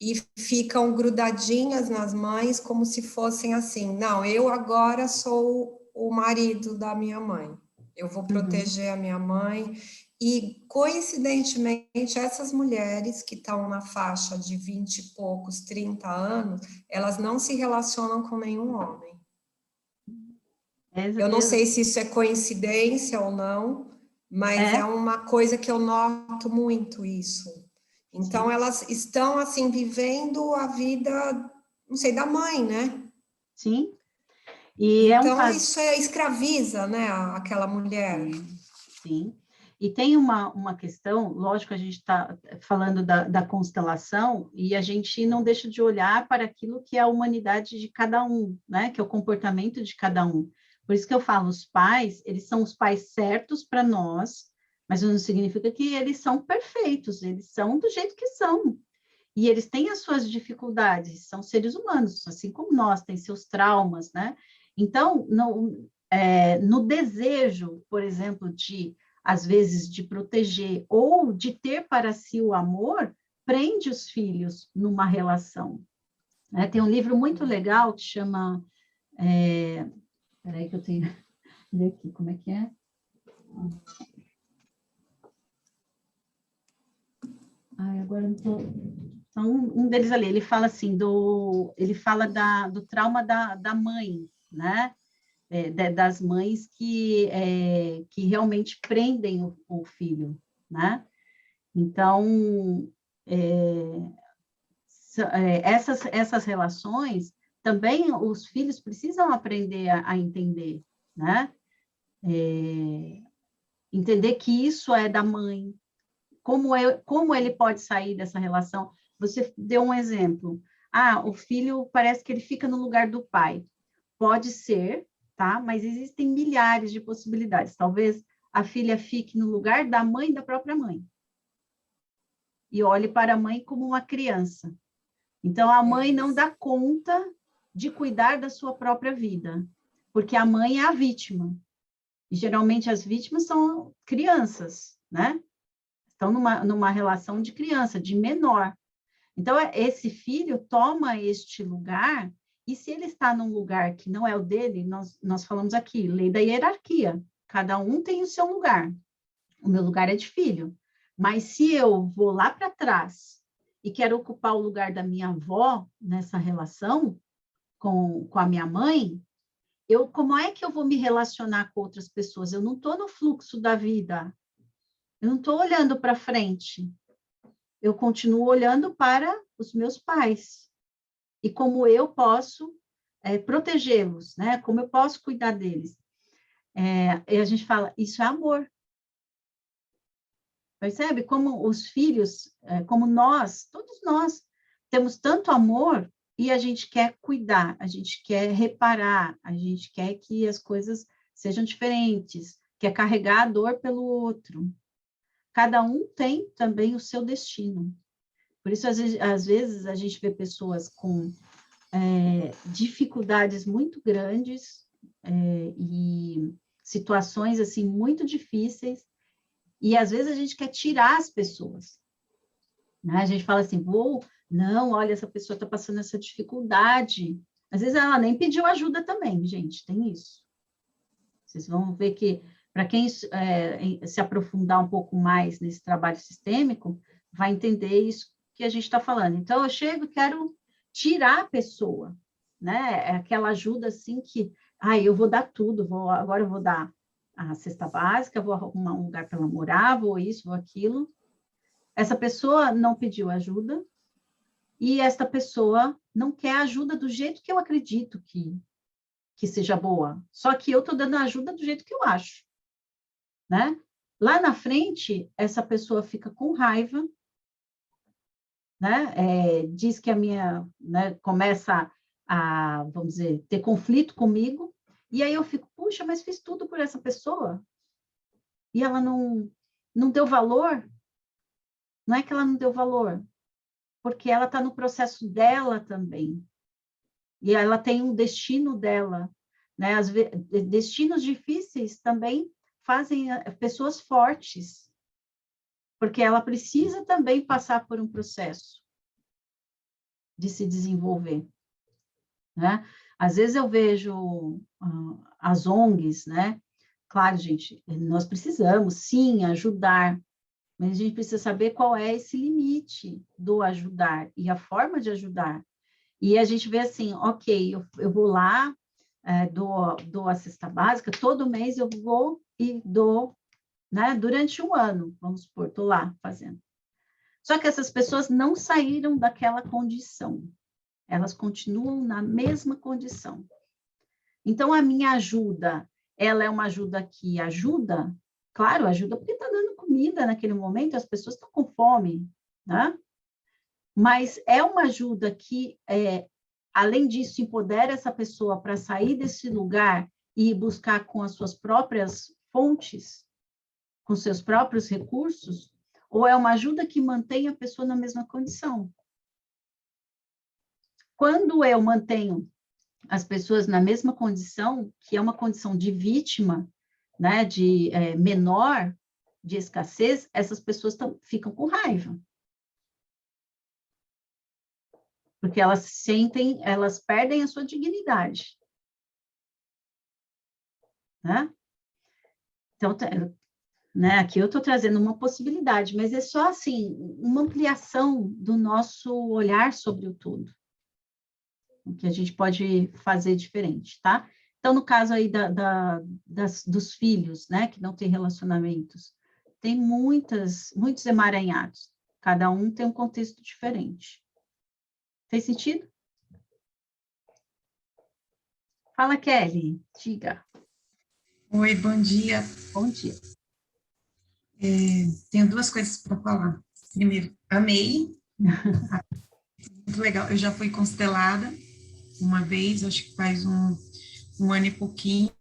e ficam grudadinhas nas mães como se fossem assim, não, eu agora sou o marido da minha mãe, eu vou proteger a minha mãe. E, coincidentemente, essas mulheres que estão na faixa de 20 e poucos, 30 anos, elas não se relacionam com nenhum homem. Eu não sei se isso é coincidência ou não, mas é uma coisa que eu noto muito isso. Então, sim, elas estão, assim, vivendo a vida, não sei, da mãe, né? Sim. E então, isso escraviza, né, aquela mulher. Sim. E tem uma questão, lógico, a gente está falando da constelação, e a gente não deixa de olhar para aquilo que é a humanidade de cada um, né? Que é o comportamento de cada um. Por isso que eu falo, os pais, eles são os pais certos para nós, mas não significa que eles são perfeitos, eles são do jeito que são. E eles têm as suas dificuldades, são seres humanos, assim como nós, têm seus traumas, né? Então, no desejo, por exemplo, às vezes, de proteger ou de ter para si o amor, prende os filhos numa relação. Né? Tem um livro muito legal que chama... Espera aí que eu tenho... Ver aqui, como é que é? Ai, agora não estou... Então, um deles ali, ele fala assim, ele fala do trauma da mãe, né? Das mães que realmente prendem o filho, né? Então, essas relações, também os filhos precisam aprender a entender, né? Entender que isso é da mãe, como ele pode sair dessa relação. Você deu um exemplo. O filho parece que ele fica no lugar do pai. Pode ser, tá? Mas existem milhares de possibilidades. Talvez a filha fique no lugar da mãe da própria mãe. E olhe para a mãe como uma criança. Então, a mãe não dá conta de cuidar da sua própria vida, porque a mãe é a vítima. E, geralmente, as vítimas são crianças, né? Estão numa relação de criança, de menor. Então, esse filho toma este lugar, e se ele está num lugar que não é o dele, nós falamos aqui, lei da hierarquia. Cada um tem o seu lugar. O meu lugar é de filho. Mas se eu vou lá para trás e quero ocupar o lugar da minha avó nessa relação com a minha mãe, como é que eu vou me relacionar com outras pessoas? Eu não estou no fluxo da vida. Eu não estou olhando para frente. Eu continuo olhando para os meus pais. E como eu posso protegê-los, né? Como eu posso cuidar deles. E a gente fala, isso é amor. Percebe? Como os filhos, como todos nós, temos tanto amor e a gente quer cuidar, a gente quer reparar, a gente quer que as coisas sejam diferentes, quer carregar a dor pelo outro. Cada um tem também o seu destino. Por isso, às vezes, a gente vê pessoas com dificuldades muito grandes e situações assim muito difíceis, e às vezes a gente quer tirar as pessoas. Né? A gente fala assim, não, olha, essa pessoa está passando essa dificuldade. Às vezes ela nem pediu ajuda também, gente, tem isso. Vocês vão ver que, para quem se aprofundar um pouco mais nesse trabalho sistêmico, vai entender isso que a gente está falando. Então, eu chego e quero tirar a pessoa, né? É aquela ajuda assim que, eu vou dar tudo, agora eu vou dar a cesta básica, vou arrumar um lugar para ela morar, vou isso, vou aquilo. Essa pessoa não pediu ajuda e esta pessoa não quer ajuda do jeito que eu acredito que seja boa. Só que eu estou dando ajuda do jeito que eu acho, né? Lá na frente, essa pessoa fica com raiva, né? Diz que a minha, né, começa a, vamos dizer, ter conflito comigo, e aí eu fico, puxa, mas fiz tudo por essa pessoa, e ela não deu valor. Não é que ela não deu valor, porque ela está no processo dela também. E ela tem um destino dela, né? Destinos difíceis também fazem pessoas fortes, porque ela precisa também passar por um processo de se desenvolver, né? Às vezes eu vejo as ONGs, né? Claro, gente, nós precisamos, sim, ajudar, mas a gente precisa saber qual é esse limite do ajudar e a forma de ajudar. E a gente vê assim, ok, eu vou lá, dou a cesta básica, todo mês eu vou e dou, né? Durante um ano, vamos supor, estou lá fazendo. Só que essas pessoas não saíram daquela condição. Elas continuam na mesma condição. Então, a minha ajuda, ela é uma ajuda que ajuda? Claro, ajuda porque está dando comida naquele momento, as pessoas estão com fome, né? Mas é uma ajuda que, além disso, empodera essa pessoa para sair desse lugar e buscar com as suas próprias fontes, com seus próprios recursos, ou é uma ajuda que mantém a pessoa na mesma condição? Quando eu mantenho as pessoas na mesma condição, que é uma condição de vítima, né, de menor, de escassez, essas pessoas ficam com raiva. Porque elas sentem, elas perdem a sua dignidade. Né? Então, né, aqui eu estou trazendo uma possibilidade, mas é só assim, uma ampliação do nosso olhar sobre o todo. O que a gente pode fazer diferente, tá? Então, no caso aí dos filhos, né, que não têm relacionamentos, tem muitos emaranhados. Cada um tem um contexto diferente. Fez sentido? Fala, Kelly, diga. Oi, bom dia. Bom dia. Tenho duas coisas para falar. Primeiro, amei. Muito legal. Eu já fui constelada uma vez, acho que faz um ano e pouquinho.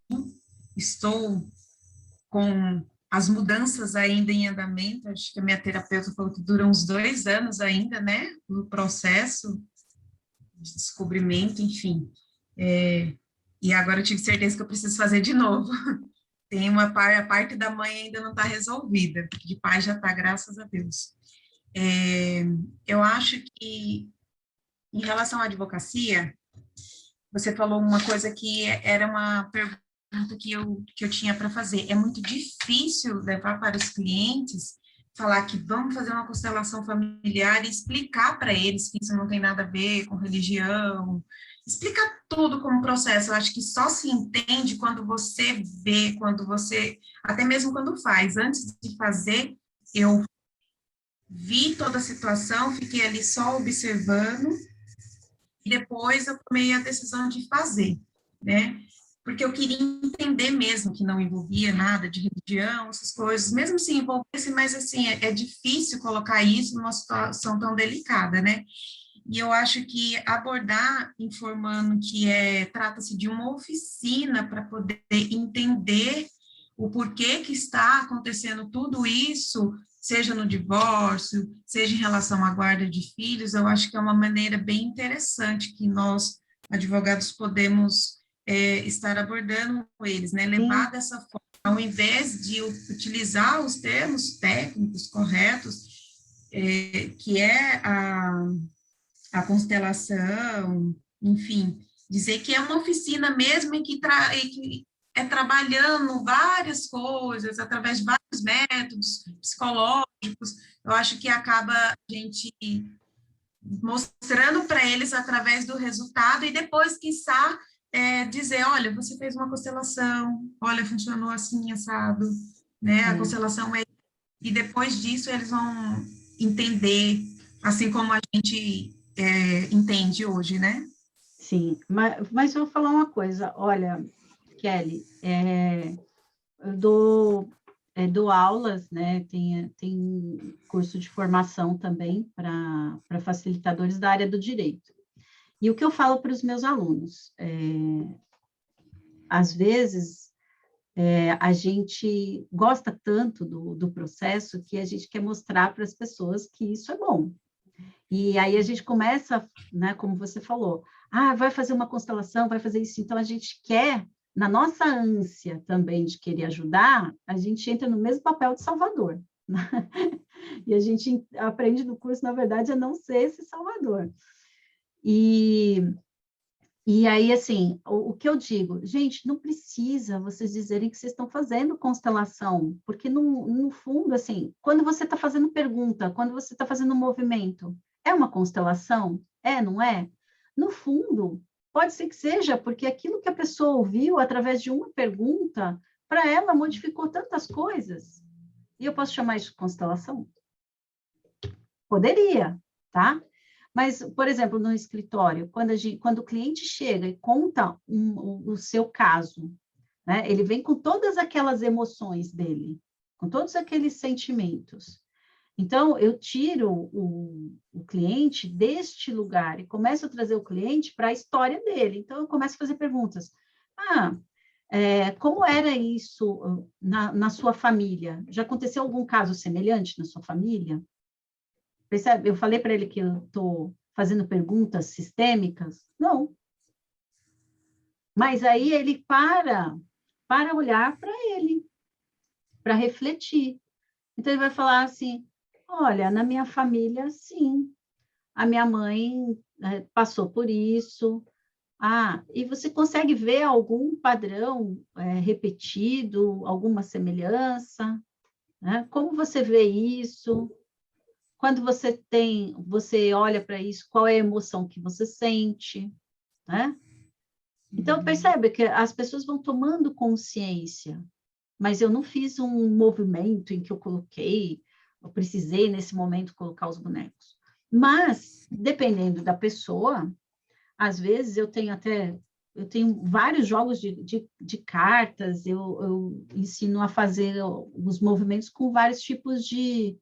Estou com as mudanças ainda em andamento. Acho que a minha terapeuta falou que dura uns 2 anos ainda, né? No processo de descobrimento, enfim. E agora eu tive certeza que eu preciso fazer de novo. Tem a parte da mãe ainda não está resolvida, de pai já está, graças a Deus. Eu acho que, em relação à advocacia, você falou uma coisa que era uma pergunta que eu tinha para fazer. É muito difícil levar para os clientes, falar que vamos fazer uma constelação familiar e explicar para eles que isso não tem nada a ver com religião, explicar tudo como processo. Eu acho que só se entende quando você vê, quando você, até mesmo quando faz. Antes de fazer, eu vi toda a situação, fiquei ali só observando, e depois eu tomei a decisão de fazer, né? Porque eu queria entender mesmo que não envolvia nada de religião, essas coisas, mesmo se envolvesse, mas assim, é difícil colocar isso numa situação tão delicada, né? E eu acho que abordar informando que trata-se de uma oficina para poder entender o porquê que está acontecendo tudo isso, seja no divórcio, seja em relação à guarda de filhos, eu acho que é uma maneira bem interessante que nós, advogados, podemos estar abordando eles, né? Levar dessa forma, ao invés de utilizar os termos técnicos corretos, que é a constelação, enfim, dizer que é uma oficina mesmo e que é trabalhando várias coisas, através de vários métodos psicológicos. Eu acho que acaba a gente mostrando para eles através do resultado e depois, quiçá, dizer, olha, você fez uma constelação, olha, funcionou assim, assado, né? A constelação e depois disso eles vão entender, assim como a gente entende hoje, né? Sim, mas eu vou falar uma coisa, olha, Kelly, eu dou aulas, né? Tem curso de formação também para facilitadores da área do direito. E o que eu falo para os meus alunos? Às vezes, a gente gosta tanto do processo que a gente quer mostrar para as pessoas que isso é bom. E aí a gente começa, né, como você falou, vai fazer uma constelação, vai fazer isso. Então, a gente quer, na nossa ânsia também de querer ajudar, a gente entra no mesmo papel de salvador. E a gente aprende no curso, na verdade, a não ser esse salvador. E aí, assim, o que eu digo, gente, não precisa vocês dizerem que vocês estão fazendo constelação, porque no fundo, assim, quando você está fazendo pergunta, quando você está fazendo movimento, é uma constelação? É, não é? No fundo, pode ser que seja, porque aquilo que a pessoa ouviu através de uma pergunta, para ela modificou tantas coisas. E eu posso chamar isso de constelação? Poderia, tá? Mas, por exemplo, no escritório, quando o cliente chega e conta o seu caso, né, ele vem com todas aquelas emoções dele, com todos aqueles sentimentos. Então, eu tiro o cliente deste lugar e começo a trazer o cliente para a história dele. Então, eu começo a fazer perguntas. Como era isso na sua família? Já aconteceu algum caso semelhante na sua família? Percebe? Eu falei para ele que eu estou fazendo perguntas sistêmicas? Não. Mas aí ele para olhar para ele, para refletir. Então, ele vai falar assim, olha, na minha família, sim. A minha mãe passou por isso. E você consegue ver algum padrão repetido, alguma semelhança? Né? Como você vê isso? Quando você olha para isso, qual é a emoção que você sente, né? Então, percebe que as pessoas vão tomando consciência, mas eu não fiz um movimento em que eu precisei nesse momento colocar os bonecos. Mas, dependendo da pessoa, às vezes eu tenho vários jogos de cartas, eu ensino a fazer os movimentos com vários tipos de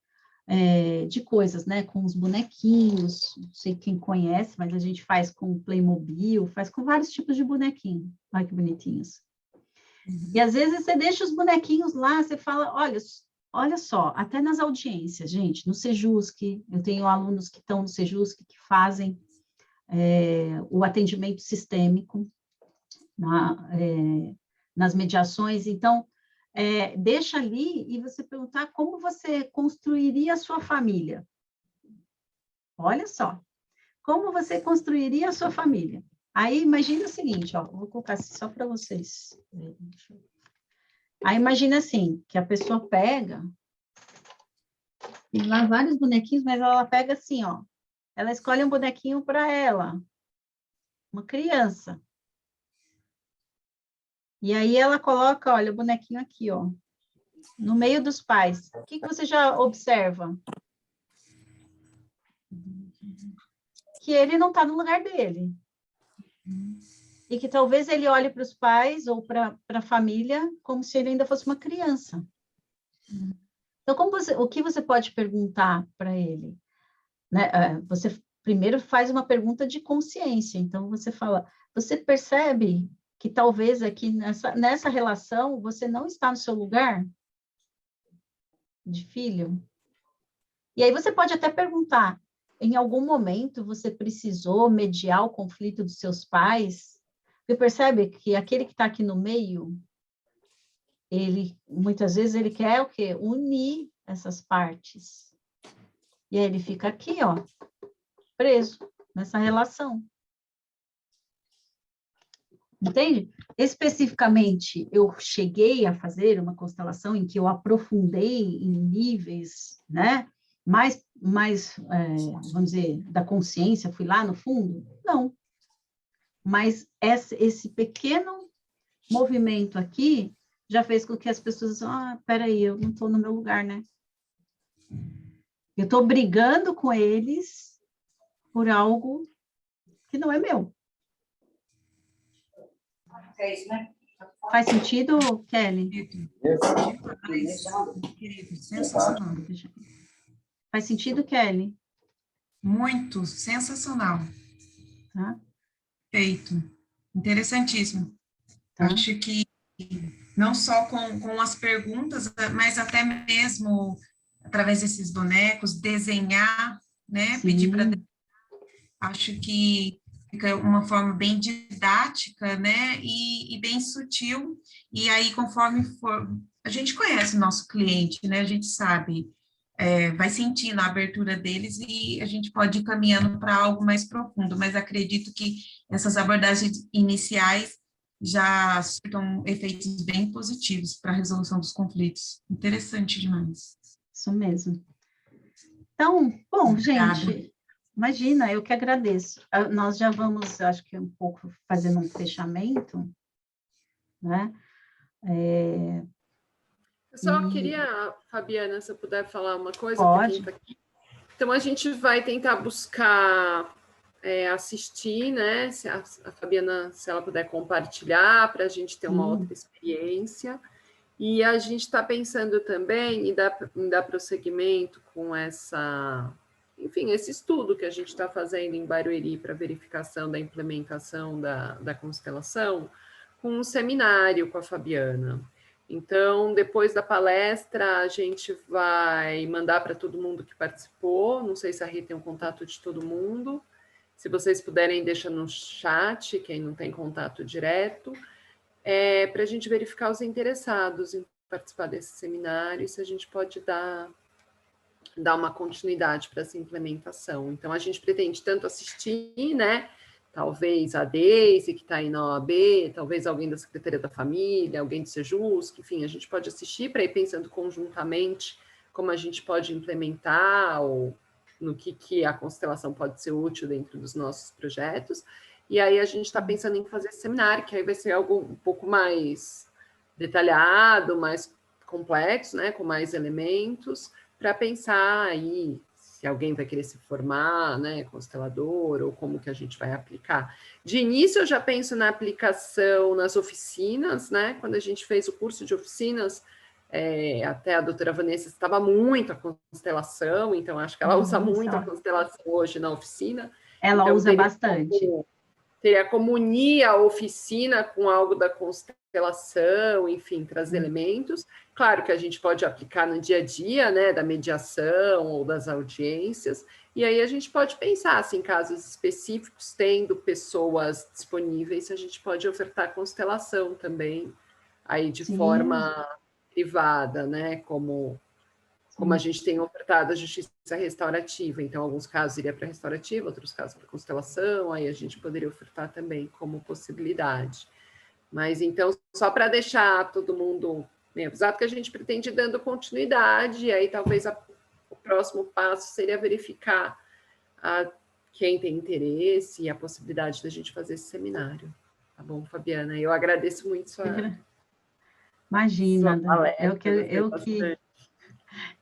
coisas, né? Com os bonequinhos, não sei quem conhece, mas a gente faz com Playmobil, faz com vários tipos de bonequinho. Olha que bonitinhos. E às vezes você deixa os bonequinhos lá, você fala, olha só, até nas audiências, gente, no Sejusc, eu tenho alunos que estão no Sejusc que fazem o atendimento sistêmico nas mediações, então, deixa ali e você perguntar como você construiria a sua família. Olha só, como você construiria a sua família. Aí, imagina o seguinte, vou colocar assim só para vocês. Aí, imagina assim, que a pessoa pega, tem lá vários bonequinhos, mas ela pega assim, ela escolhe um bonequinho para ela, uma criança. E aí ela coloca, olha, o bonequinho aqui, no meio dos pais. O que você já observa? Que ele não está no lugar dele. E que talvez ele olhe para os pais ou para a família como se ele ainda fosse uma criança. Então, o que você pode perguntar para ele? Né? Você primeiro faz uma pergunta de consciência. Então, você fala, você percebe que talvez aqui nessa relação você não está no seu lugar de filho? E aí você pode até perguntar, em algum momento você precisou mediar o conflito dos seus pais? Você percebe que aquele que está aqui no meio, muitas vezes ele quer o quê? Unir essas partes. E aí ele fica aqui, preso nessa relação. Entende? Especificamente, eu cheguei a fazer uma constelação em que eu aprofundei em níveis, né? Mais vamos dizer, da consciência, fui lá no fundo? Não. Mas esse pequeno movimento aqui já fez com que as pessoas, peraí, eu não estou no meu lugar, né? Eu estou brigando com eles por algo que não é meu. É isso, né? Faz sentido, Kelly? Querido, sensacional. Faz sentido, Kelly? Muito, sensacional. Tá? Feito. Interessantíssimo. Tá. Acho que não só com as perguntas, mas até mesmo através desses bonecos, desenhar né? Sim. Pedir para... Acho que fica uma forma bem didática, né? E bem sutil. E aí, conforme for... A gente conhece o nosso cliente, né? A gente sabe, vai sentindo a abertura deles e a gente pode ir caminhando para algo mais profundo. Mas acredito que essas abordagens iniciais já surtam efeitos bem positivos para a resolução dos conflitos. Interessante demais. Isso mesmo. Então, bom, Obrigada. gente, imagina, eu que agradeço. Nós já vamos, acho que um pouco fazendo um fechamento, né? Eu só queria, Fabiana, se eu puder falar uma coisa para quem está aqui. Então, a gente vai tentar buscar assistir, né? Se a Fabiana, se ela puder compartilhar, para a gente ter uma outra experiência. E a gente está pensando também em dar prosseguimento com esse estudo que a gente está fazendo em Barueri para verificação da implementação da constelação, com um seminário com a Fabiana. Então, depois da palestra, a gente vai mandar para todo mundo que participou. Não sei se a Rita tem um contato de todo mundo. Se vocês puderem, deixa no chat, quem não tem contato direto, para a gente verificar os interessados em participar desse seminário e se a gente pode dar uma continuidade para essa implementação. Então, a gente pretende tanto assistir, né? Talvez a Deise, que está aí na OAB, talvez alguém da Secretaria da Família, alguém do Sejusc, enfim, a gente pode assistir para ir pensando conjuntamente como a gente pode implementar ou no que a constelação pode ser útil dentro dos nossos projetos. E aí a gente está pensando em fazer esse seminário, que aí vai ser algo um pouco mais detalhado, mais complexo, né, com mais elementos, para pensar aí se alguém vai querer se formar, né, constelador, ou como que a gente vai aplicar. De início, eu já penso na aplicação nas oficinas, né, quando a gente fez o curso de oficinas, até a doutora Vanessa estava muito a constelação, então acho que ela usa muito a constelação hoje na oficina. Ela então, usa bastante. Teria como unir a oficina com algo da constelação, enfim, trazer elementos. Claro que a gente pode aplicar no dia a dia, né, da mediação ou das audiências, e aí a gente pode pensar, assim, em casos específicos, tendo pessoas disponíveis, a gente pode ofertar constelação também, aí de forma privada, né, como a gente tem ofertado a justiça restaurativa. Então, alguns casos iria para restaurativa, outros casos para constelação, aí a gente poderia ofertar também como possibilidade. Mas, então, só para deixar todo mundo bem avisado que a gente pretende ir dando continuidade, e aí talvez o próximo passo seria verificar quem tem interesse e a possibilidade da gente fazer esse seminário. Tá bom, Fabiana? Eu agradeço muito Imagina, sua palestra,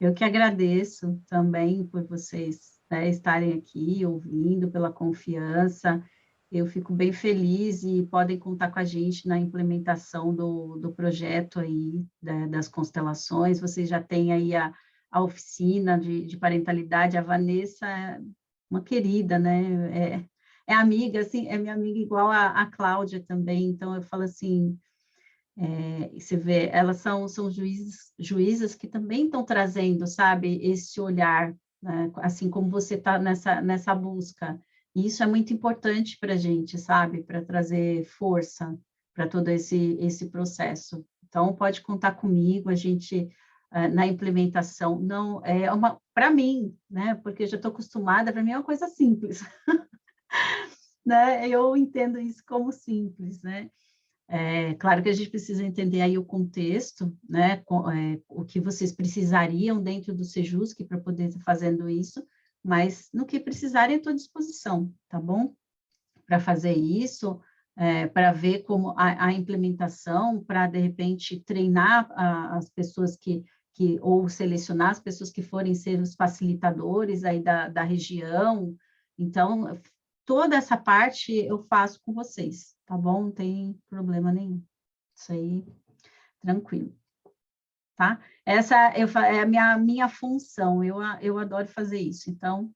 eu que agradeço também por vocês, né, estarem aqui ouvindo, pela confiança. Eu fico bem feliz e podem contar com a gente na implementação do projeto aí, das constelações. Vocês já têm aí a oficina de parentalidade. A Vanessa é uma querida, né? É amiga, assim, é minha amiga igual a Cláudia também. Então, eu falo assim... você vê, elas são juízas que também estão trazendo, sabe, esse olhar, né, assim como você está nessa busca. E isso é muito importante para a gente, sabe, para trazer força para todo esse processo. Então, pode contar comigo, a gente, na implementação, não é para mim, né, porque eu já estou acostumada, para mim é uma coisa simples. Né? Eu entendo isso como simples, né? Claro que a gente precisa entender aí o contexto, né, o que vocês precisariam dentro do Sejusc para poder estar fazendo isso, mas no que precisarem, eu estou à disposição, tá bom? Para fazer isso, para ver como a implementação, para, de repente, treinar as pessoas ou selecionar as pessoas que forem ser os facilitadores aí da região. Então, toda essa parte eu faço com vocês, tá bom? Não tem problema nenhum. Isso aí, tranquilo. Tá? Essa é a minha função, eu adoro fazer isso, então,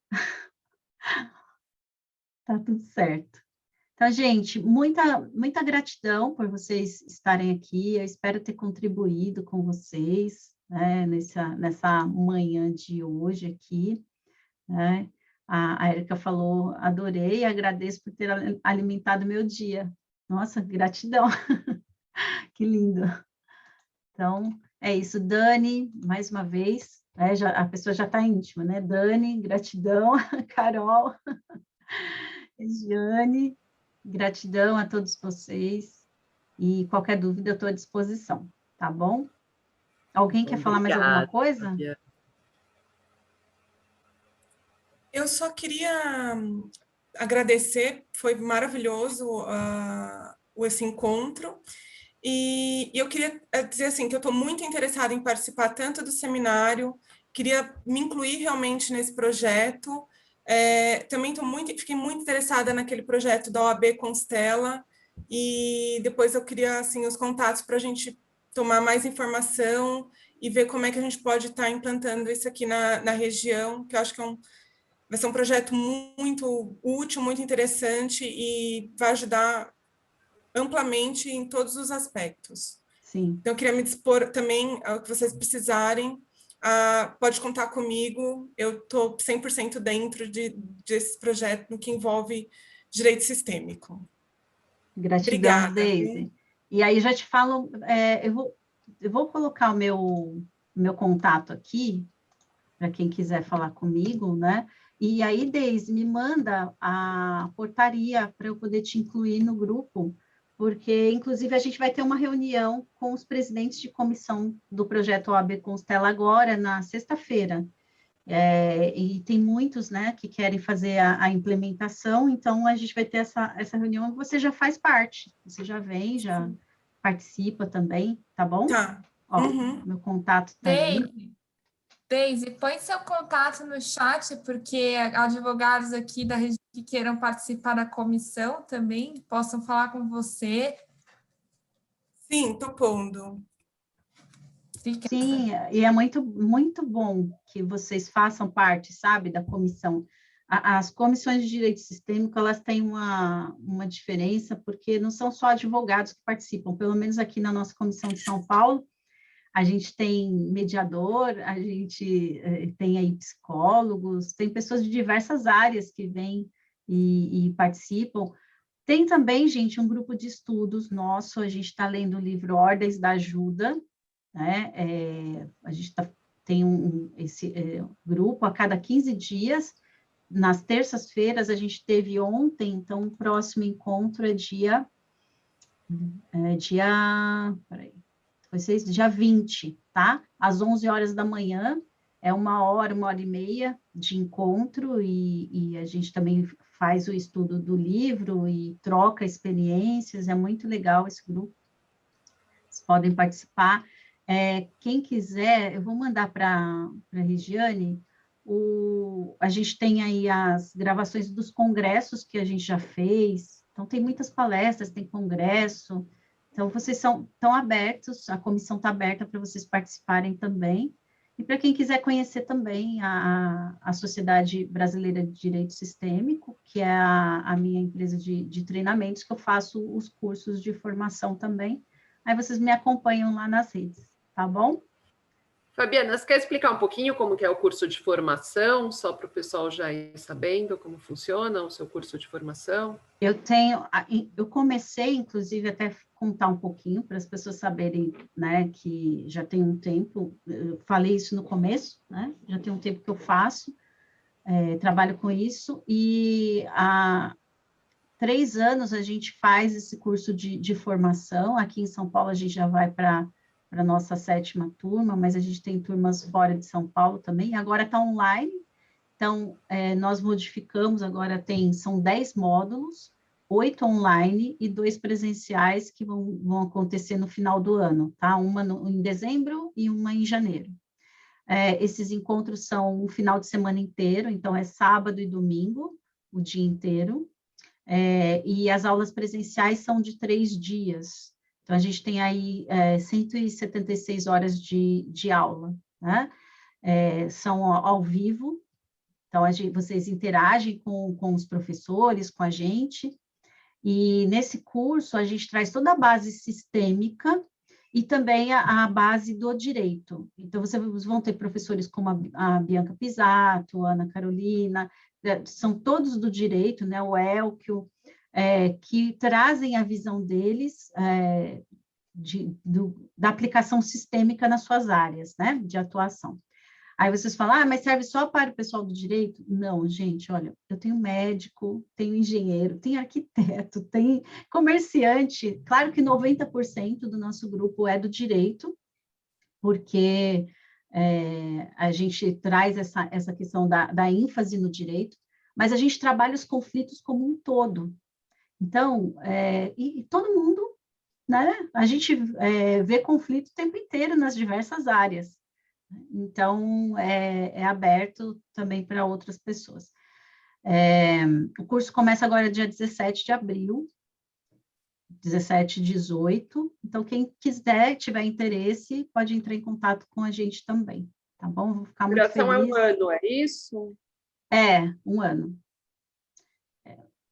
tá tudo certo. Então, gente, muita gratidão por vocês estarem aqui, eu espero ter contribuído com vocês, né, nessa manhã de hoje aqui, né? A Érica falou, adorei, agradeço por ter alimentado meu dia. Nossa, gratidão. Que lindo. Então, é isso. Dani, mais uma vez, a pessoa já está íntima, né? Dani, gratidão. Carol, Regiane, gratidão a todos vocês. E qualquer dúvida, eu estou à disposição, tá bom? Alguém quer falar mais alguma coisa? Fabiana. Eu só queria agradecer, foi maravilhoso esse encontro. E eu queria dizer assim, que eu estou muito interessada em participar tanto do seminário, queria me incluir realmente nesse projeto. Também fiquei muito interessada naquele projeto da OAB Constela, e depois eu queria assim, os contatos para a gente tomar mais informação e ver como é que a gente pode estar implantando isso aqui na região, que eu acho que vai ser um projeto muito útil, muito interessante e vai ajudar amplamente em todos os aspectos. Sim. Então, eu queria me dispor também ao que vocês precisarem. Pode contar comigo, eu estou 100% dentro desse projeto no que envolve direito sistêmico. Gratidão, Obrigada. Deise. E aí já te falo, eu vou colocar o meu contato aqui, para quem quiser falar comigo, né? E aí, Deise, me manda a portaria para eu poder te incluir no grupo, porque, inclusive, a gente vai ter uma reunião com os presidentes de comissão do projeto OAB Constela agora, na sexta-feira. E tem muitos, né, que querem fazer a implementação, então a gente vai ter essa reunião, você já faz parte, você já vem, já participa também, tá bom? Tá. Ó, meu contato tá aí. Deise, põe seu contato no chat, porque advogados aqui da região que queiram participar da comissão também possam falar com você. Sim, tô pondo. Sim, e é muito, muito bom que vocês façam parte, sabe, da comissão. As comissões de direito sistêmico, elas têm uma diferença, porque não são só advogados que participam, pelo menos aqui na nossa comissão de São Paulo, a gente tem mediador, a gente tem aí psicólogos, tem pessoas de diversas áreas que vêm e participam. Tem também, gente, um grupo de estudos nosso, a gente está lendo o livro Ordens da Ajuda, né? A gente tem esse grupo a cada 15 dias, nas terças-feiras, a gente teve ontem, então o próximo encontro é dia 20, tá? Às 11 horas da manhã, é 1 hora e meia de encontro, e a gente também faz o estudo do livro e troca experiências, é muito legal esse grupo. Vocês podem participar. Quem quiser, eu vou mandar para a Regiane, a gente tem aí as gravações dos congressos que a gente já fez, então tem muitas palestras, tem congresso, então vocês estão abertos, a comissão está aberta para vocês participarem também, e para quem quiser conhecer também a Sociedade Brasileira de Direito Sistêmico, que é a minha empresa de treinamentos, que eu faço os cursos de formação também, aí vocês me acompanham lá nas redes, tá bom? Fabiana, você quer explicar um pouquinho como que é o curso de formação, só para o pessoal já ir sabendo como funciona o seu curso de formação? Eu comecei, inclusive, até contar um pouquinho para as pessoas saberem, né, que já tem um tempo, eu falei isso no começo, né, já tem um tempo que eu faço, trabalho com isso, e há 3 anos a gente faz esse curso de formação, aqui em São Paulo a gente já vai para a nossa 7ª turma, mas a gente tem turmas fora de São Paulo também, agora está online, então nós modificamos, agora são 10 módulos, 8 online e 2 presenciais que vão acontecer no final do ano, tá? Uma em dezembro e uma em janeiro. Esses encontros são um final de semana inteiro, então é sábado e domingo, o dia inteiro, e as aulas presenciais são de 3 dias. Então, a gente tem aí 176 horas de aula, né? São ao vivo, então vocês interagem com os professores, com a gente, e nesse curso a gente traz toda a base sistêmica e também a base do direito. Então, vocês vão ter professores como a Bianca Pisato, a Ana Carolina, são todos do direito, né? O Elquio, que trazem a visão deles da aplicação sistêmica nas suas áreas, né, de atuação. Aí vocês falam, mas serve só para o pessoal do direito? Não, gente, olha, eu tenho médico, tenho engenheiro, tenho arquiteto, tenho comerciante. Claro que 90% do nosso grupo é do direito, porque a gente traz essa questão da ênfase no direito, mas a gente trabalha os conflitos como um todo. Então, e todo mundo, né? A gente vê conflito o tempo inteiro nas diversas áreas. Então, é aberto também para outras pessoas. O curso começa agora dia 17 de abril, 17 e 18. Então, quem quiser, tiver interesse, pode entrar em contato com a gente também, tá bom? Vou ficar muito feliz. Duração é um ano, é isso? Um ano.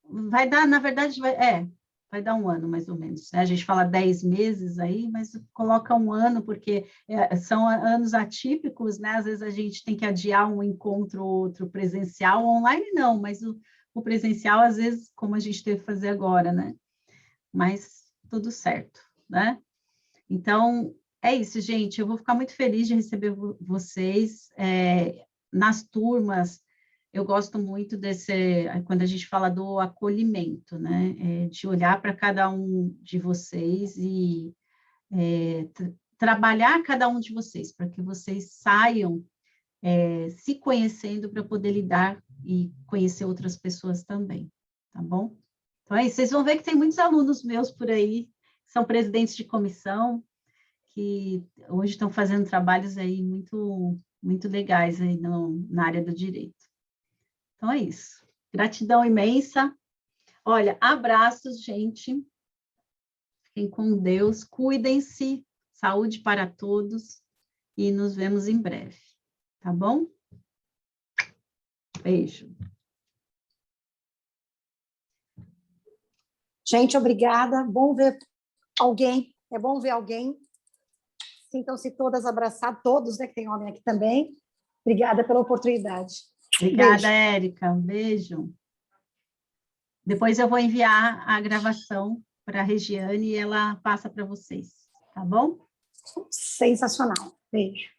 Vai dar, na verdade, vai dar um ano, mais ou menos. A gente fala 10 meses aí, mas coloca um ano, porque são anos atípicos, né? Às vezes a gente tem que adiar um encontro ou outro presencial, online não, mas o presencial, às vezes, como a gente teve que fazer agora, né? Mas tudo certo, né? Então, é isso, gente. Eu vou ficar muito feliz de receber vocês. Nas turmas, eu gosto muito quando a gente fala do acolhimento, né? De olhar para cada um de vocês e trabalhar cada um de vocês, para que vocês saiam se conhecendo para poder lidar e conhecer outras pessoas também, tá bom? Então, vocês vão ver que tem muitos alunos meus por aí, que são presidentes de comissão, que hoje estão fazendo trabalhos aí muito, muito legais aí na área do direito. Então, é isso. Gratidão imensa. Olha, abraços, gente. Fiquem com Deus. Cuidem-se. Saúde para todos. E nos vemos em breve. Tá bom? Beijo. Gente, obrigada. Bom ver alguém. É bom ver alguém. Sintam-se todas abraçadas, todos, né, que tem homem aqui também. Obrigada pela oportunidade. Obrigada, Érica. Um beijo. Depois eu vou enviar a gravação para a Regiane e ela passa para vocês, tá bom? Sensacional. Beijo.